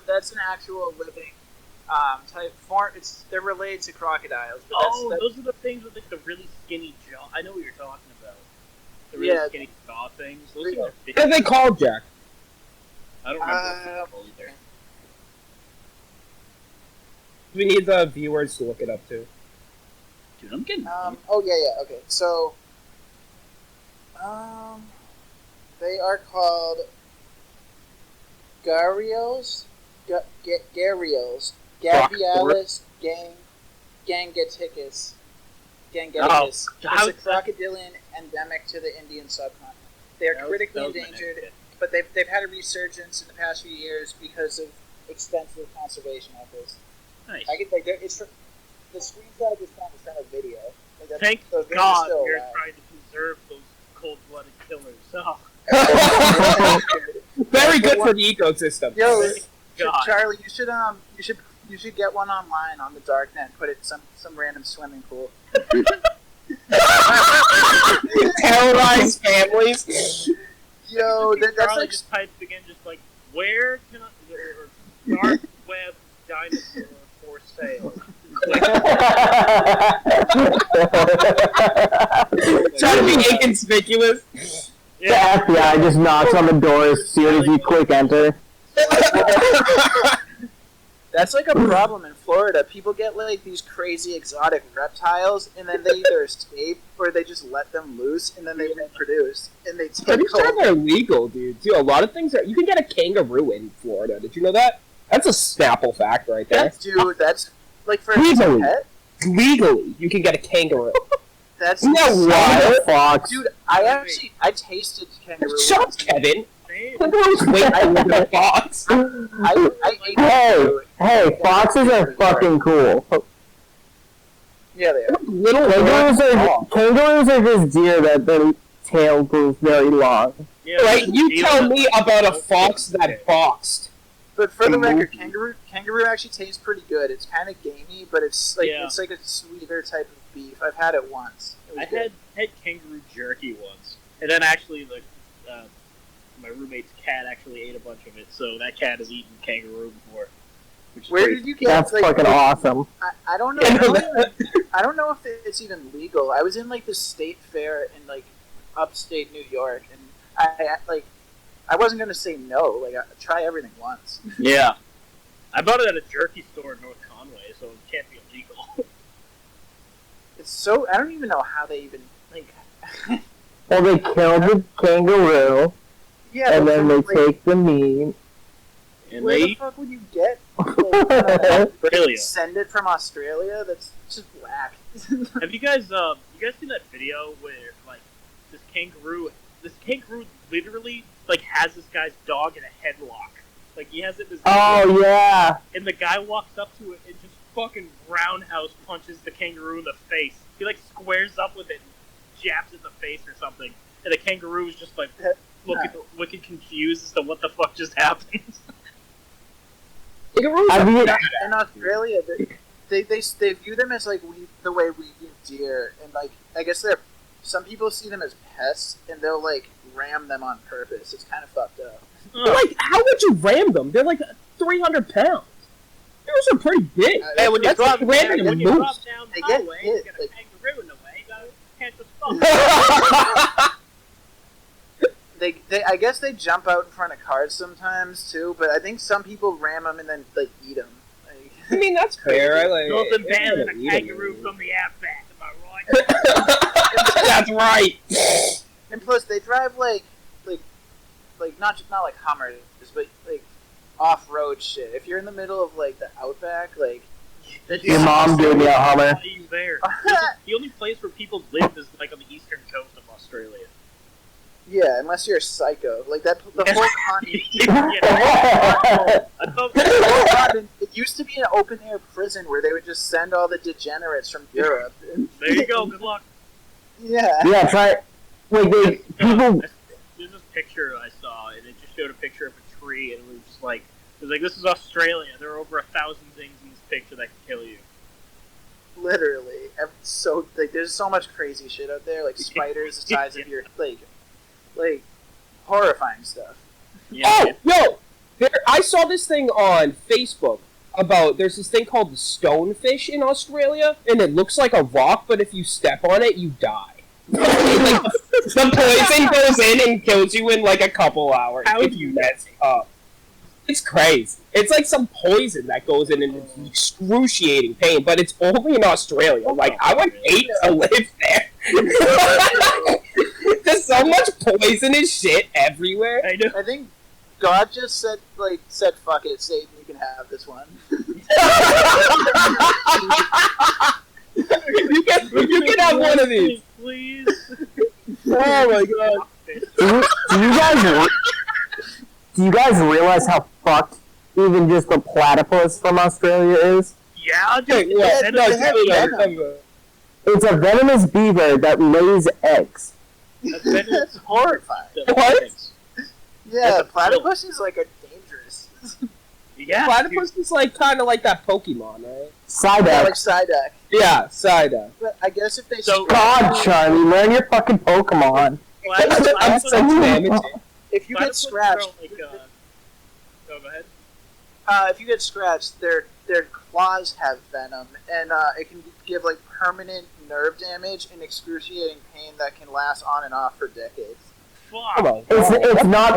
that's an actual living type form. They're related to crocodiles. But those are the things with like the really skinny jaw. I know what you're talking about. The really skinny jaw things. Those things are big. What are they called, Jack? I don't remember what they're called either. We need the viewers to look it up too. Dude, I'm getting. Okay. So, they are called Gharials, Gharials, Gavialis, Gangeticus. Gangeticus. How It's a crocodilian endemic to the Indian subcontinent. They are critically endangered, but they've had a resurgence in the past few years because of extensive conservation efforts. Nice. I get like it's the screenshot I just found is kind of video. Like, Thank those videos God still you're alive. trying to preserve those cold-blooded killers. Oh, Very good for the ecosystem. Yo, God. Charlie, you should get one online on the darknet. Put it in some random swimming pool. Terrorize families. Yo, that's Charlie like just typed again, just like, where can I, or dark web dinosaur for sale? Trying to be inconspicuous. The FBI just knocks on the door as soon as you click enter. that's like a problem in Florida. People get like these crazy exotic reptiles, and then they either escape or they just let them loose, and then they reproduce, and they take Pretty sure over. they're legal, dude. Dude, a lot of things you can get a kangaroo in Florida. Did you know that? That's a Snapple fact right there. Dude, that's like for Legally. a pet. Legally, you can get a kangaroo. That's Isn't that wild? Fox. Dude, I tasted kangaroo. Shut up, once. Kevin. Same. Kangaroos way cooler than a fox. I ate Hey, hey, foxes are fucking cool. Yeah, they are. Little Kangaroos are just deer that their tail grows very long. Yeah, Right, you even tell the- me about a fox that boxed. But for the record, kangaroo actually tastes pretty good. It's kind of gamey, but it's like Yeah. it's like a sweeter type of beef. I've had it once. It was I good. had kangaroo jerky once, and then actually my roommate's cat actually ate a bunch of it, so that cat has eaten kangaroo before. Which is Where great. did you get? That's like, fucking awesome. I don't know. I don't know if it's even legal. I was in like the state fair in like upstate New York, and I wasn't gonna say no. Like, try everything once. Yeah. I bought it at a jerky store in North Conway, so it can't be illegal. It's so I don't even know how they even like. Well, they kill the kangaroo, Yeah, and but then they like, take the meat. And where they the fuck would you get? Australia. Send it from Australia? That's just whack. Have you guys seen that video where like this kangaroo literally like has this guy's dog in a headlock? Like he has it in his Oh yeah. and the guy walks up to it and just fucking roundhouse punches the kangaroo in the face. He like squares up with it and jabs it in the face or something. And the kangaroo is just like looking wicked confused as to what the fuck just happened. Kangaroos I are mean, bad. In Australia, they view them as like the way we view deer, and like I guess some people see them as pests, and they'll like ram them on purpose. It's kind of fucked up. Like, how would you ram them? They're like 300 pounds. Those are pretty big. Hey, when you That's drop like ramming a when you drop moose. down They the get highway, hit, you got a like- kangaroo in the way, you can't just fuck. I guess they jump out in front of cars sometimes too, but I think some people ram them and then like eat them. Like, I mean, that's fair. I like. Nothing it's better gonna than a eat kangaroo them. from the outback, am I right? That's right. and plus they drive like not like Hummers, but like off-road shit. If you're in the middle of like the outback, like Your mom gave me a Hummer. Why are you there? The only place where people live is like on the eastern coast of Australia. Yeah, unless you're a psycho. Like that, the whole continent. It used to be an open air prison where they would just send all the degenerates from Europe. There you go. Good luck. Yeah. Yeah, try. Like people. There's this picture I saw, and it just showed a picture of a tree, and it was just like, this is Australia. There are over 1,000 things in this picture that can kill you. Literally, so like, there's so much crazy shit out there, like spiders the size of your like horrifying stuff. Yeah. Oh, yo! I saw this thing on Facebook about there's this thing called the stonefish in Australia, and it looks like a rock, but if you step on it, you die. Like, the poison goes in and kills you in like a couple hours if you mess up. It's crazy. It's like some poison that goes in and it's excruciating pain, but it's only in Australia. Like, I would hate to live there. There's so much poisonous shit everywhere. I know. I think God just said fuck it, Satan, you can have this one. you can have one of these. Please. Oh my god. Do you guys realize how fucked even just the platypus from Australia is? Yeah, dude. It's a venomous beaver that lays eggs. That's horrifying. What? Yeah, the platypus is like a dangerous. Yeah, platypus is like kind of like that Pokemon, right? Psyduck. Yeah, like Psyduck. Yeah, Psyduck. But I guess if they God, Charlie, learn your fucking Pokemon. I'm so damaged. If you get scratched, go ahead. If you get scratched, their claws have venom, and it can give like permanent nerve damage and excruciating pain that can last on and off for decades. Fuck. It's not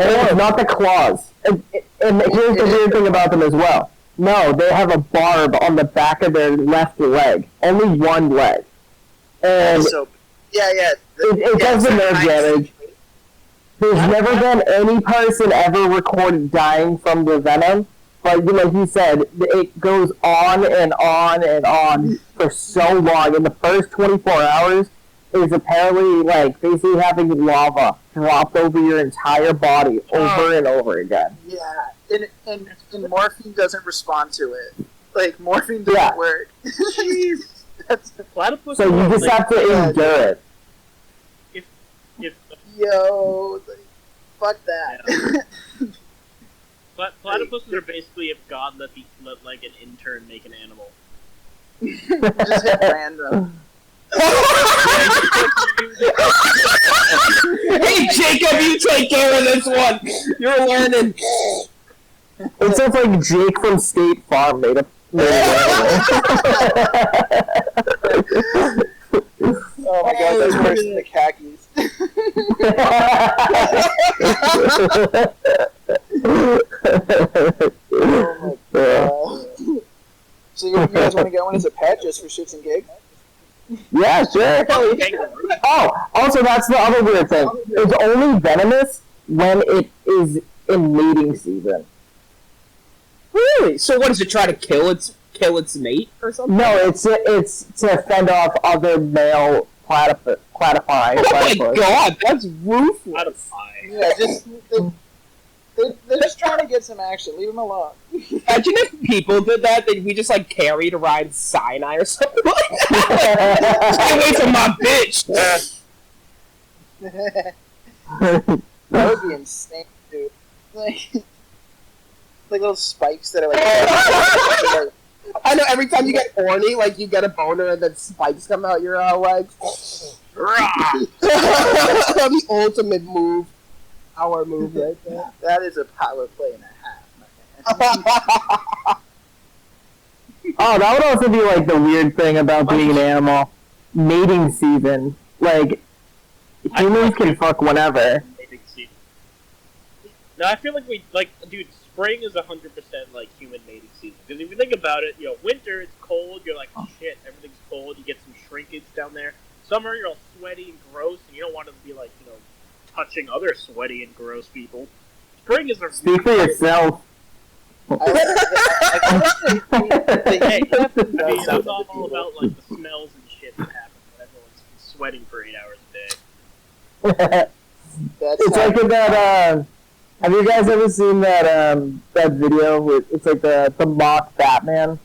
the claws. And here's the weird thing about them as well. No, they have a barb on the back of their left leg. Only one leg. And so, yeah. It does the nerve damage. There's never been any person ever recorded dying from the venom, but like you said, it goes on and on and on for so long. In the first 24 hours, is apparently like basically having lava dropped over your entire body over and over again. Yeah, and morphine doesn't respond to it. Like morphine doesn't work. Jeez, that's platypus. So you just have to endure it. Yo, fuck that. Yeah. Platypuses are basically if God let like an intern make an animal. Just hit random. Hey Jacob, you take care of this one. You're learning. It sounds like Jake from State Farm made an animal. Oh my god, that's worse than the khakis. Oh my god. So you guys want to get one as a pet just for shits and gigs? Yeah, sure. Oh, also that's the other weird thing. It's only venomous when it is in mating season. Really? So what does it try to kill its mate or something? No, it's to fend off other male platypi. Oh my god, that's ruthless. Yeah, they're just trying to get some action. Leave them alone. Imagine if people did that, then we just like carried around cyanide or something like that. Stay away from my bitch! That would be insane, dude. Like little spikes that are like... I know, every time you get horny, like you get a boner and then spikes come out your legs. The ultimate move. Power move right there. That is a power play and a half, my man. Oh, that would also be like the weird thing about being an animal. Mating season. Like, humans can fuck whenever. No, I feel like dude, spring is 100% like human mating season. Because if you think about it, winter, it's cold, you're like, oh shit, everything's cold, you get some shrinkage down there. Summer, you're all sweaty and gross, and you don't want to be like, touching other sweaty and gross people. Spring is a... Speak for yourself. Hey, I'm all about, like, the smells and shit that happen when everyone's sweating for 8 hours a day. It's like in that. Have you guys ever seen that video with it's like the mock Batman,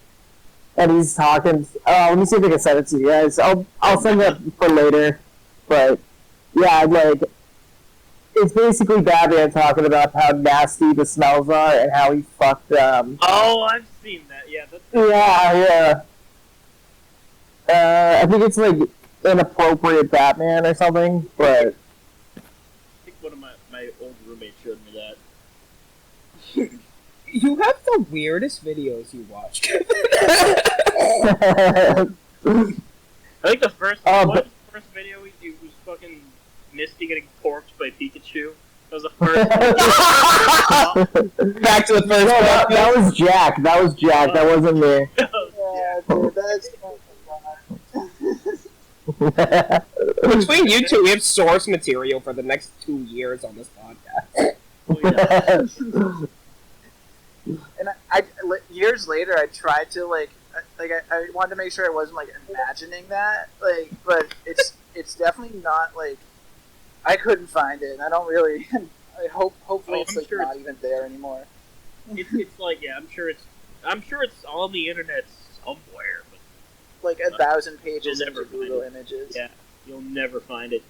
and he's talking? Let me see if I can send it to you guys. I'll send it for later, but yeah, like it's basically Batman talking about how nasty the smells are and how he fucked. Oh, I've seen that. Yeah. I think it's like inappropriate Batman or something, but. I think one of my old roommates showed me that. You have the weirdest videos you watch. I think the first video we was fucking Misty getting porked by Pikachu. That was the first. Back to the first. No, that was Jack. That was Jack. That wasn't me. Yeah, dude, that's Between you two, we have source material for the next 2 years on this podcast. And years later, I tried to I wanted to make sure I wasn't imagining that, but it's definitely not I couldn't find it. And I don't really. Hopefully it's not even there anymore. It's I'm sure it's on the internet somewhere, but 1,000 pages you'll never into Google find it. Images. Yeah, you'll never find it.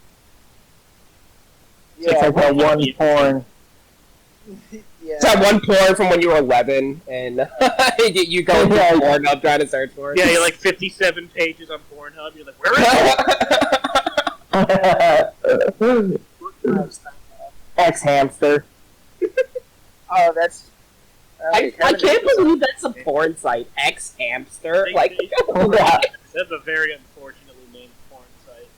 It's like that one porn. Yeah. It's that one porn from when you were 11, and you go to Pornhub trying to search for it. Yeah, you're 57 pages on Pornhub. You're like, where is it? X-hamster. Oh, that's. I can't believe that's a porn site. X-hamster. That's a very unfortunately named porn site.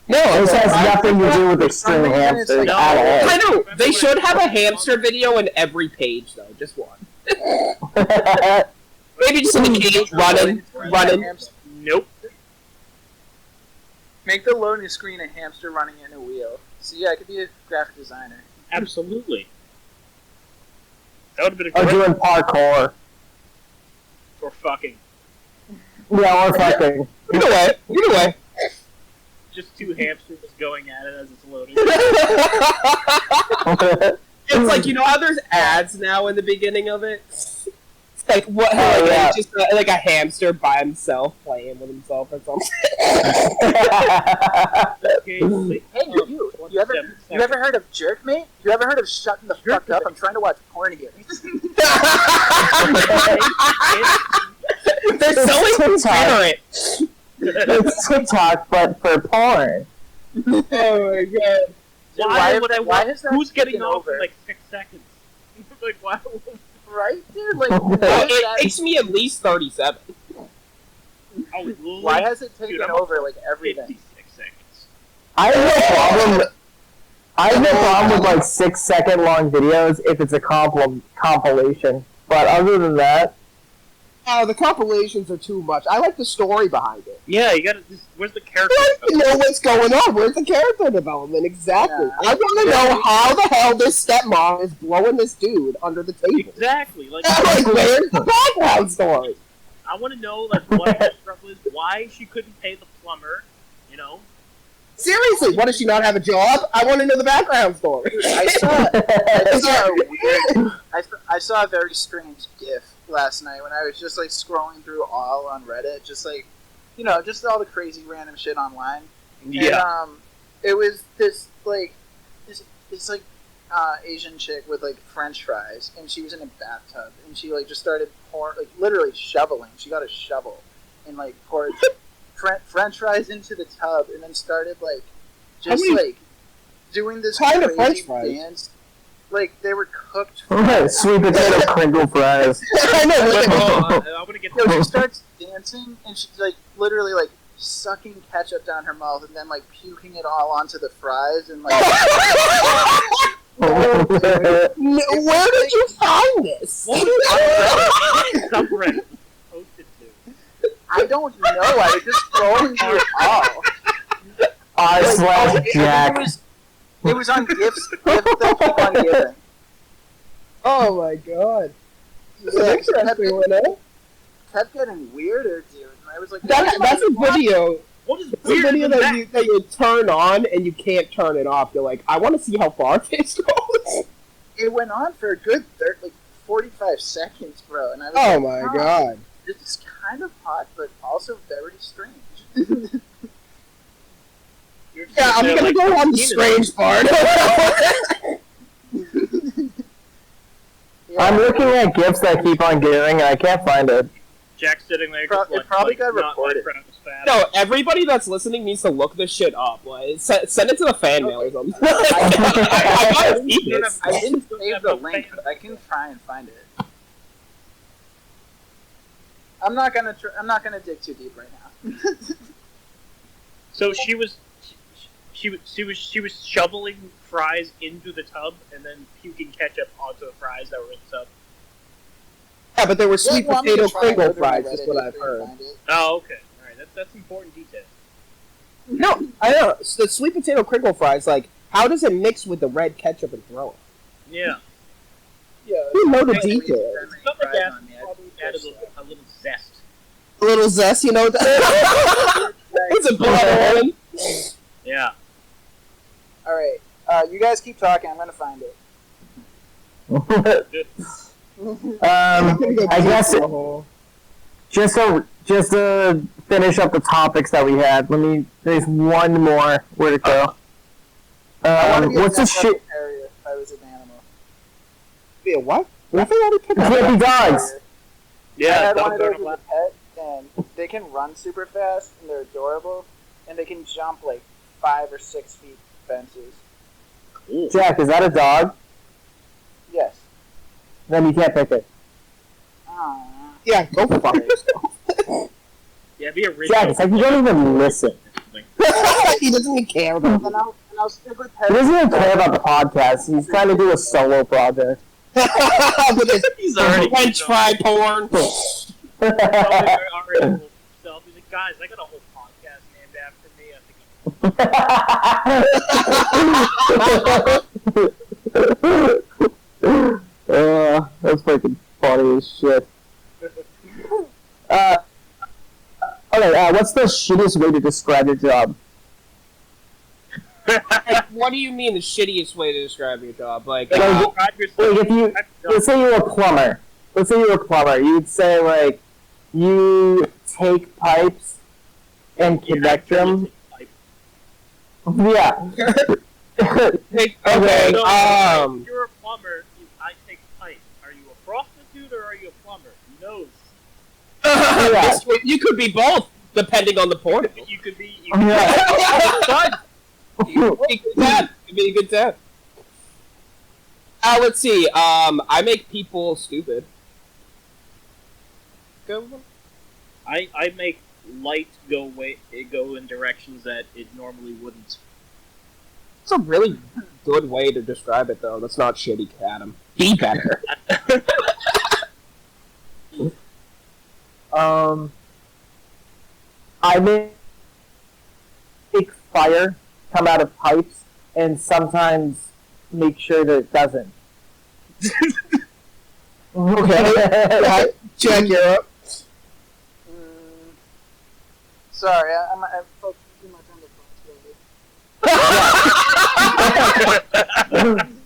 No, this has nothing to do with extreme hamsters at all. I know. They should have a hamster video in every page, though. Just one. Maybe just in the cage, running. Nope. Make the loading screen a hamster running in a wheel. So yeah, I could be a graphic designer. Absolutely. That would have been a Or great. doing parkour. Or fucking. Yeah, or fucking. Either way. Just two hamsters going at it as it's loading. It's like, you know how there's ads now in the beginning of it? It's like, just like a hamster by himself playing with himself or something. Okay, Hey, you ever heard of Jerk, mate? You ever heard of shutting the fuck up? I'm trying to watch porn again. They're so inconsiderate. It's TikTok, but for porn. Oh my god. Why would I why watch? is that Who's getting taken off over? in 6 seconds? Why? Right, dude? It takes me at least 37. Why has it taken over everything? 56 seconds. I have no problem with 6 second long videos if it's a compilation. But other than that, The compilations are too much. I like the story behind it. Yeah, you gotta. Where's the character? I want to know what's going on. Where's the character development? Exactly. Yeah. I want to know how the hell this stepmom is blowing this dude under the table. Exactly. Where's the background story? I want to know what her struggle is, why she couldn't pay the plumber. You know. Seriously, what, does she not have a job? I want to know the background story. I saw a very strange GIF last night when I was just scrolling through all on Reddit, just just all the crazy random shit online. Yeah. And it was this Asian chick with French fries, and she was in a bathtub, and she just started pouring, literally shoveling. She got a shovel and poured French fries into the tub, and then started doing this kind of crazy French fries? dance. They were cooked. sweet potato crinkle fries. I know. I want to get. She starts dancing, and she's literally sucking ketchup down her mouth, and then puking it all onto the fries, and Where did you find this? Subreddit posted to. I don't know. I was just scrolling through it all. Jack. It was on GIFs. GIFs that keep on giving. Oh my god. Yeah, Interesting one, eh? kept getting weirder, dude. And I was like, That's a video. What is It's a weird video than that you turn on and you can't turn it off. You're like, I want to see how far this goes. It went on for a good 45 seconds, bro, and I was Oh like, my god. this is kind of hot, but also very strange. Yeah, I'm gonna go on the strange part. Yeah. I'm looking at gifs that keep on giving, and I can't find it. Jack's sitting there. It probably got not reported. like fat. No, everybody that's listening needs to look this shit up. Like, send it to the fan mail or something. I gotta see this. I didn't save the link, but I can try and find it. I'm not gonna dig too deep right now. So she was shoveling fries into the tub and then puking ketchup onto the fries that were in the tub. Yeah, but there were sweet You want me to potato try and Kringle go to my fries, is Reddit what if I've I heard. find it? Oh, okay. All right, that's important detail. No, I know. The sweet potato Kringle fries, like, how does it mix with the red ketchup and throw it? Yeah. Yeah. You know the Please details. send me Something fries gas on me. I probably can added push a little zest. A little zest, you know? that. It's a blood one. Yeah. Alright, you guys keep talking, I'm gonna find it. I guess just to finish up the topics that we had. There's one more. Where'd it go? What's the shit? Area if I was an animal. Yeah, what? I think I already picked Flippy dogs. I had one double of those barrel as a pet, and they can run super fast, and they're adorable, and they can jump like 5 or 6 feet fences. Cool. Jack, is that a dog? Yes. Then you can't pick it. Aww. Yeah, go fuck yourself. Yeah, be original. Jack, it's like you don't even listen. He doesn't even care about And I'll stick with He pets. doesn't even care about the podcast. He's trying to do a solo project. with his He's already French fry porn. He's like, guys, I got a whole podcast named after me. I think That's freaking funny as shit. Okay, what's the shittiest way to describe your job? What do you mean the shittiest way to describe your job? Like, Like, if you, let's say you're a plumber. You'd say, like, you take pipes and connect them. Yeah. okay, if you're a plumber, I take pipe. Are you a prostitute or are you a plumber? Who knows? You could be both, depending on the porno. You could be. Yeah. It could be a good time. Let's see. I make people stupid. Go. I make light go in directions that it normally wouldn't. That's a really good way to describe it, though. That's not shitty, Adam. Be better. I make fire come out of pipes and sometimes make sure that it doesn't. Okay. Check you up. Sorry, I'm focusing too much on the phone.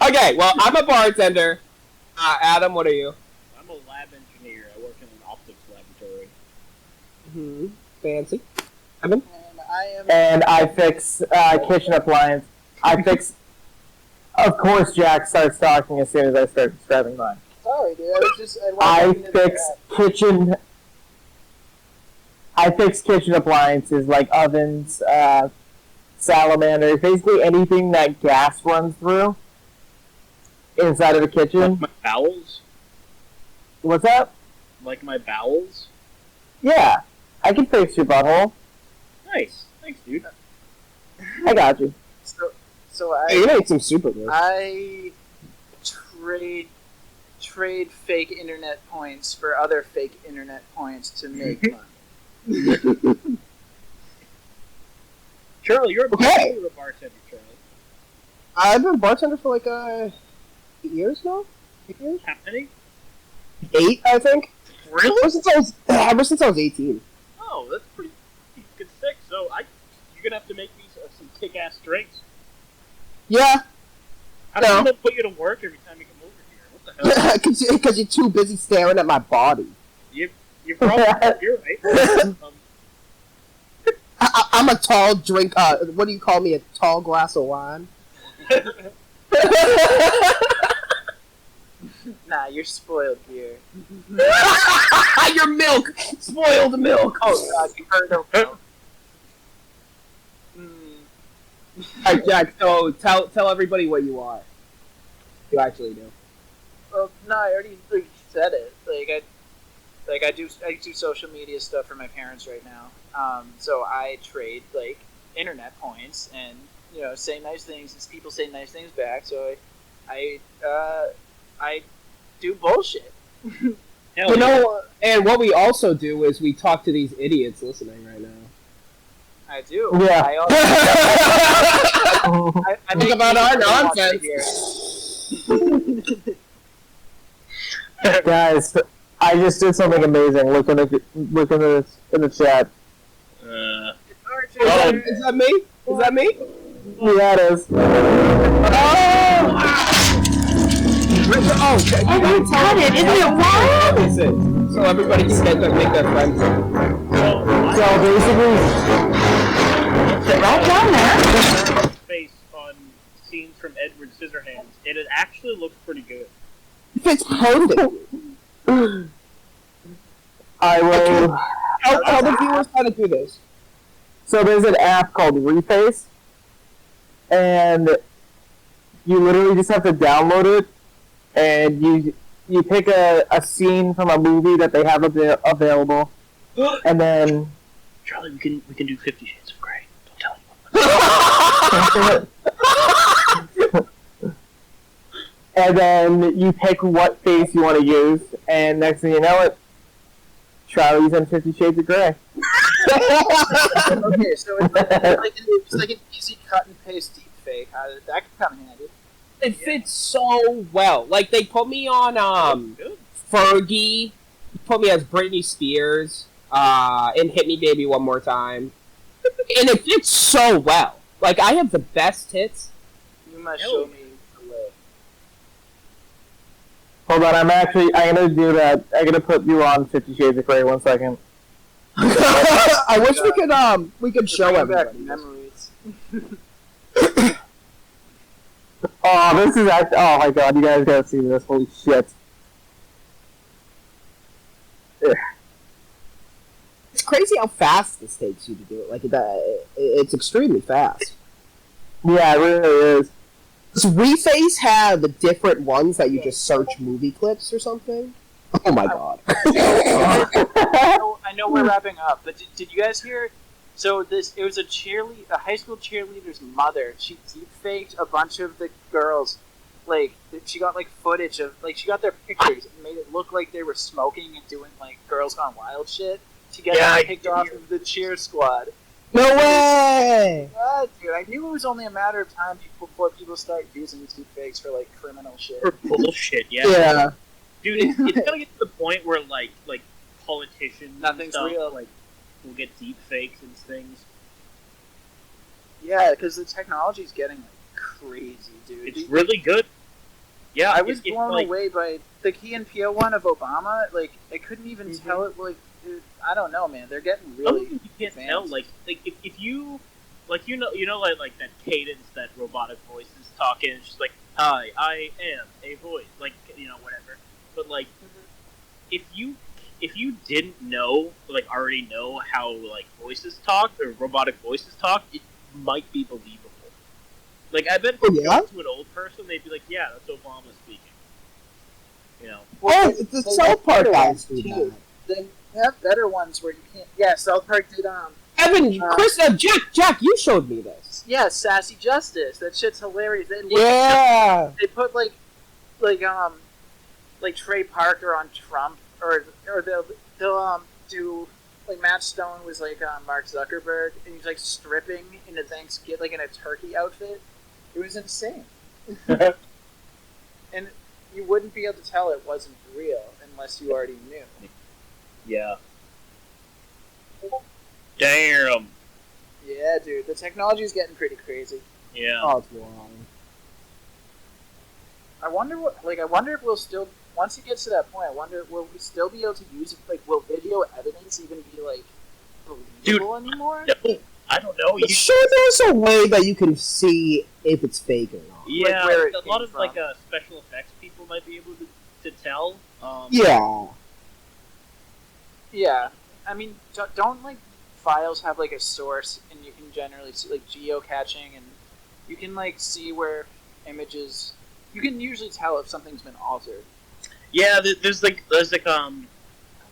Okay, well, I'm a bartender. Adam, what are you? I'm a lab engineer. I work in an optics laboratory. Hmm. Fancy. Evan? And I fix kitchen appliance. Of course, Jack starts talking as soon as I start describing mine. Sorry, dude. I fix kitchen appliances like ovens, salamanders, basically anything that gas runs through inside of the kitchen. Like my bowels? What's up? Like my bowels? Yeah, I can fix your butthole. Nice. Thanks, dude. I got you. So Hey, you made some super good. I trade fake internet points for other fake internet points to make money. Charlie, you're a bartender, Charlie. I've been a bartender for like 8 years now. 8 years? How many? 8, I think. Really? Ever since I was 18. Oh, that's pretty good So you're gonna have to make me some kick-ass drinks. Yeah. How do I put you to work every time you come over here? What the hell? Because you're too busy staring at my body. You're probably you're right. I'm a tall drink. What do you call me? A tall glass of wine. Nah, you're spoiled here. Your milk, spoiled milk. Oh God, you heard of milk. Alright, Jack. So tell everybody what you are. You actually do. Well, no, I already said it. I do social media stuff for my parents right now. So I trade like internet points and say nice things as people say nice things back. So I do bullshit. And what we also do is we talk to these idiots listening right now. I do. Yeah. I think about our nonsense. Guys, I just did something amazing. Look in the chat. Is that me? Is that me? Yeah, it is. Oh, Oh my god, isn't it wild? This is so everybody can make their friends. So basically, Right down there. Face on scenes from Edward Scissorhands, and it actually looks pretty good. It's perfect. I will. Tell the viewers how to do this. So there's an app called Reface, and you literally just have to download it, and you pick a scene from a movie that they have available, and then Charlie, we can do 50 Shades of Grey. Don't tell anyone. and then you pick what face you want to use, and next thing you know it, Charlie's in 50 Shades of Grey. Okay, so it's like an easy cut and paste deep fake. That could come in handy. It fits so well. Like they put me on Fergie, put me as Britney Spears, and Hit Me Baby One More Time, and it fits so well. Like I have the best tits. You must show me the way. Hold on, I'm gonna do that. I'm gonna put you on 50 Shades of Grey. 1 second. I wish we could show everybody. Memories. Oh, this is actually. Oh my god, you guys gotta see this. Holy shit. It's crazy how fast this takes you to do it. Like it's extremely fast. Yeah, it really is. Does Reface have the different ones that you just search movie clips or something? Oh my god. I know we're wrapping up, but did you guys hear? So it was a high school cheerleader's mother. She deep faked a bunch of the girls. Like she got like footage of she got their pictures and made it look like they were smoking and doing like Girls Gone Wild shit to get them kicked off of the cheer squad. No way! Yeah, dude, I knew it was only a matter of time before people start using these deep fakes for like criminal shit. For bullshit, yeah. Yeah. Dude, it's gonna get to the point where like politicians Nothing's and stuff, real. like will get deep fakes and things. Yeah, because the technology's getting like crazy, dude. It's really good. Yeah, I was blown away by the Key and Peele one of Obama. Like, I couldn't even tell it. Like, dude, I don't know, man. They're getting really. You can't tell. Like if you like like that cadence that robotic voices talk in. It's just like, hi, I am a voice. Like whatever. But like, if you didn't know, like already know how like voices talk or robotic voices talk, it might be believable. Like I bet if you go to an old person, they'd be like, "Yeah, that's Obama speaking." Well, the South Park guys do that. They have better ones where you can't. Yeah, South Park did. Evan, Chris, Jack, you showed me this. Yeah, Sassy Justice. That shit's hilarious. They They put like Trey Parker on Trump, or they'll do like Matt Stone was like Mark Zuckerberg, and he's like stripping in a in a turkey outfit. It was insane, and you wouldn't be able to tell it wasn't real unless you already knew. Yeah. Damn. Yeah, dude, the technology is getting pretty crazy. Yeah. Oh, it's wild. I wonder what, like, I wonder if we'll still, once it gets to that point, I wonder, will we still be able to use it, like, will video evidence even be, like, believable anymore? No, I don't know. But sure, there's a way that you can see if it's fake or not. Yeah, like, where it a lot came of from. like special effects people might be able to tell. Yeah. Yeah. I mean, don't, like, files have, like, a source, and you can generally see, like, geocaching, and you can, like, see where images, you can usually tell if something's been altered. Yeah, there's like what's it called?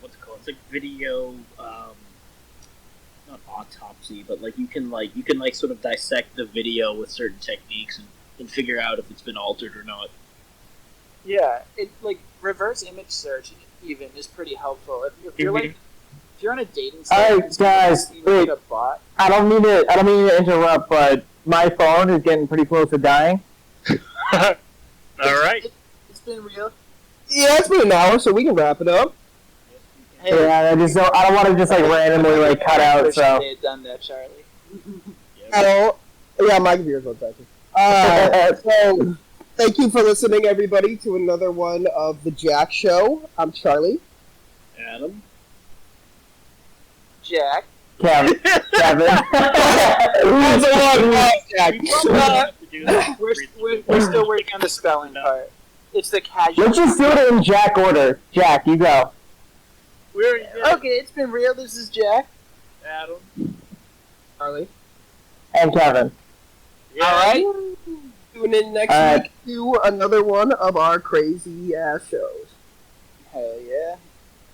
It's like video, not autopsy, but like you can sort of dissect the video with certain techniques and figure out if it's been altered or not. Yeah, it, like, reverse image search even is pretty helpful. If you're, like, if you're on a dating site, Alright, guys, you wait. need a bot. I don't mean to interrupt, but my phone is getting pretty close to dying. All right. It's been real. Yeah, it's been an hour, so we can wrap it up. Yeah, I don't want to just like randomly like cut I out. wish So they had done that, Charlie. Yeah, my computer's not touching. So, thank you for listening, everybody, to another one of the Jack Show. I'm Charlie. Adam. Jack. Kevin. That's a long one, Jack. We're still working on the spelling part. It's the casual. Let's just do it in Jack order. Jack, you go. Okay, it's been real. This is Jack. Adam. Charlie. And Kevin. Yeah. Alright. Tune in next week to another one of our crazy ass shows. Hell yeah.